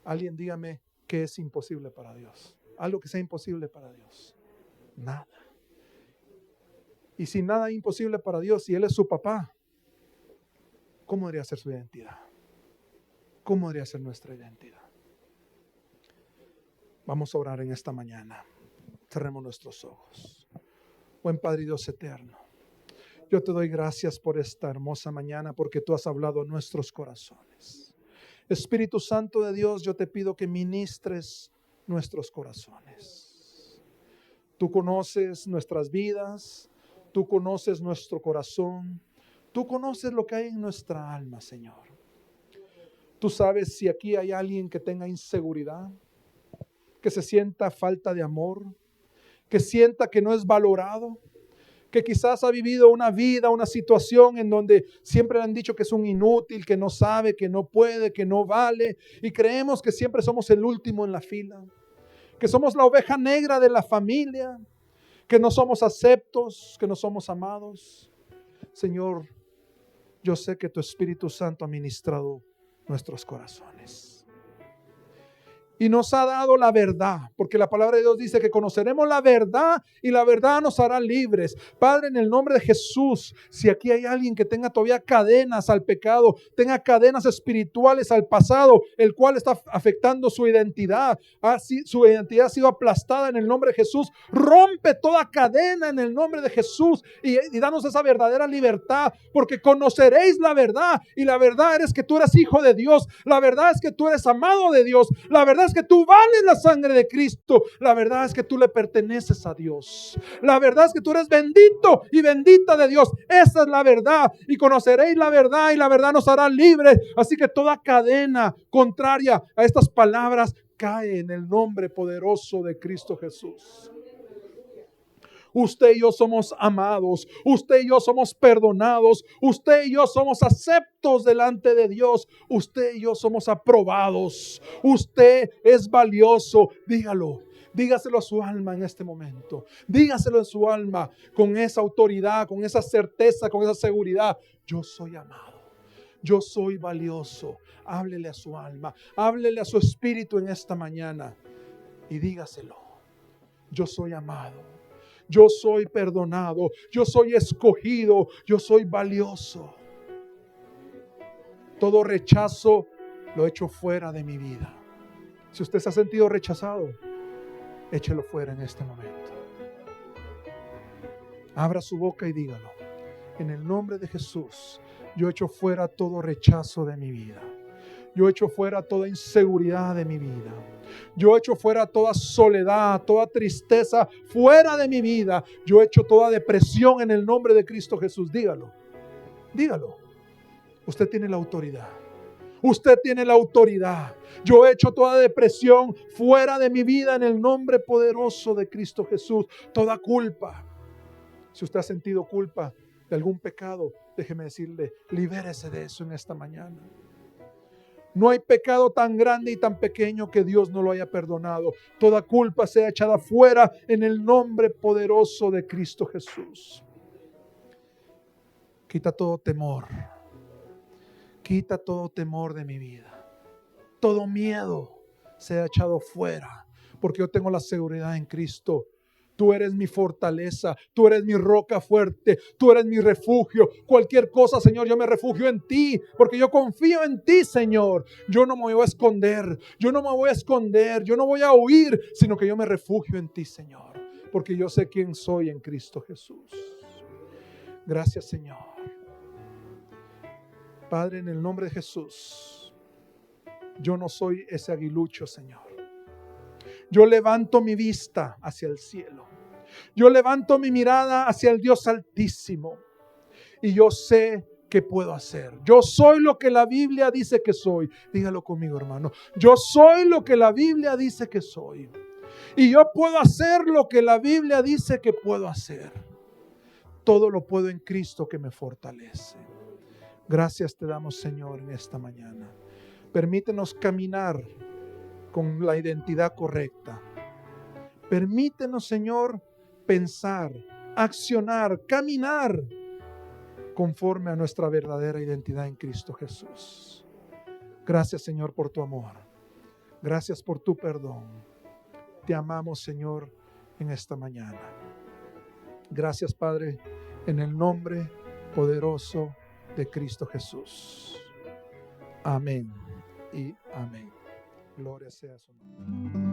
Alguien dígame qué es imposible para Dios. Algo que sea imposible para Dios. Nada. Y si nada es imposible para Dios y Él es su papá, ¿cómo debería ser su identidad? ¿Cómo debería ser nuestra identidad? Vamos a orar en esta mañana. Cerremos nuestros ojos. Buen Padre Dios eterno, yo te doy gracias por esta hermosa mañana porque tú has hablado a nuestros corazones. Espíritu Santo de Dios, yo te pido que ministres nuestros corazones. Tú conoces nuestras vidas, tú conoces nuestro corazón, tú conoces lo que hay en nuestra alma, Señor. Tú sabes si aquí hay alguien que tenga inseguridad, que se sienta falta de amor, que sienta que no es valorado, que quizás ha vivido una vida, una situación en donde siempre le han dicho que es un inútil, que no sabe, que no puede, que no vale, y creemos que siempre somos el último en la fila, que somos la oveja negra de la familia, que no somos aceptos, que no somos amados. Señor, yo sé que tu Espíritu Santo ha ministrado nuestros corazones y nos ha dado la verdad, porque la palabra de Dios dice que conoceremos la verdad y la verdad nos hará libres. Padre, en el nombre de Jesús, si aquí hay alguien que tenga todavía cadenas al pecado, tenga cadenas espirituales al pasado, el cual está afectando su identidad, su identidad ha sido aplastada en el nombre de Jesús, rompe toda cadena en el nombre de Jesús y danos esa verdadera libertad, porque conoceréis la verdad y la verdad es que tú eres hijo de Dios, la verdad es que tú eres amado de Dios, la verdad es que tú vales la sangre de Cristo, la verdad es que tú le perteneces a Dios, la verdad es que tú eres bendito y bendita de Dios. Esa es la verdad, y conoceréis la verdad y la verdad nos hará libres. Así que toda cadena contraria a estas palabras cae en el nombre poderoso de Cristo Jesús. Usted y yo somos amados, usted y yo somos perdonados, usted y yo somos aceptos delante de Dios, usted y yo somos aprobados, usted es valioso. Dígalo, dígaselo a su alma en este momento, dígaselo en su alma con esa autoridad, con esa certeza, con esa seguridad. Yo soy amado, yo soy valioso. Háblele a su alma, háblele a su espíritu en esta mañana y dígaselo. Yo soy amado. Yo soy perdonado, yo soy escogido, yo soy valioso. Todo rechazo lo echo fuera de mi vida. Si usted se ha sentido rechazado, échelo fuera en este momento. Abra su boca y dígalo. En el nombre de Jesús, yo echo fuera todo rechazo de mi vida. Yo echo fuera toda inseguridad de mi vida. Yo echo fuera toda soledad, toda tristeza fuera de mi vida. Yo echo toda depresión en el nombre de Cristo Jesús. Dígalo, dígalo. Usted tiene la autoridad. Usted tiene la autoridad. Yo echo toda depresión fuera de mi vida en el nombre poderoso de Cristo Jesús. Toda culpa. Si usted ha sentido culpa de algún pecado, déjeme decirle, libérese de eso en esta mañana. No hay pecado tan grande y tan pequeño que Dios no lo haya perdonado. Toda culpa sea echada fuera en el nombre poderoso de Cristo Jesús. Quita todo temor. Quita todo temor de mi vida. Todo miedo sea echado fuera, porque yo tengo la seguridad en Cristo. Tú eres mi fortaleza, tú eres mi roca fuerte, tú eres mi refugio. Cualquier cosa, Señor, yo me refugio en ti, porque yo confío en ti, Señor. Yo no me voy a esconder, yo no me voy a esconder, yo no voy a huir, sino que yo me refugio en ti, Señor, porque yo sé quién soy en Cristo Jesús. Gracias, Señor. Padre, en el nombre de Jesús, yo no soy ese aguilucho, Señor. Yo levanto mi vista hacia el cielo. Yo levanto mi mirada hacia el Dios Altísimo. Y yo sé qué puedo hacer. Yo soy lo que la Biblia dice que soy. Dígalo conmigo, hermano. Yo soy lo que la Biblia dice que soy. Y yo puedo hacer lo que la Biblia dice que puedo hacer. Todo lo puedo en Cristo que me fortalece. Gracias te damos, Señor, en esta mañana. Permítenos caminar con la identidad correcta. Permítenos, Señor, pensar, accionar, caminar conforme a nuestra verdadera identidad en Cristo Jesús. Gracias, Señor, por tu amor. Gracias por tu perdón. Te amamos, Señor, en esta mañana. Gracias, Padre, en el nombre poderoso de Cristo Jesús. Amén y amén. Gloria sea a su nombre.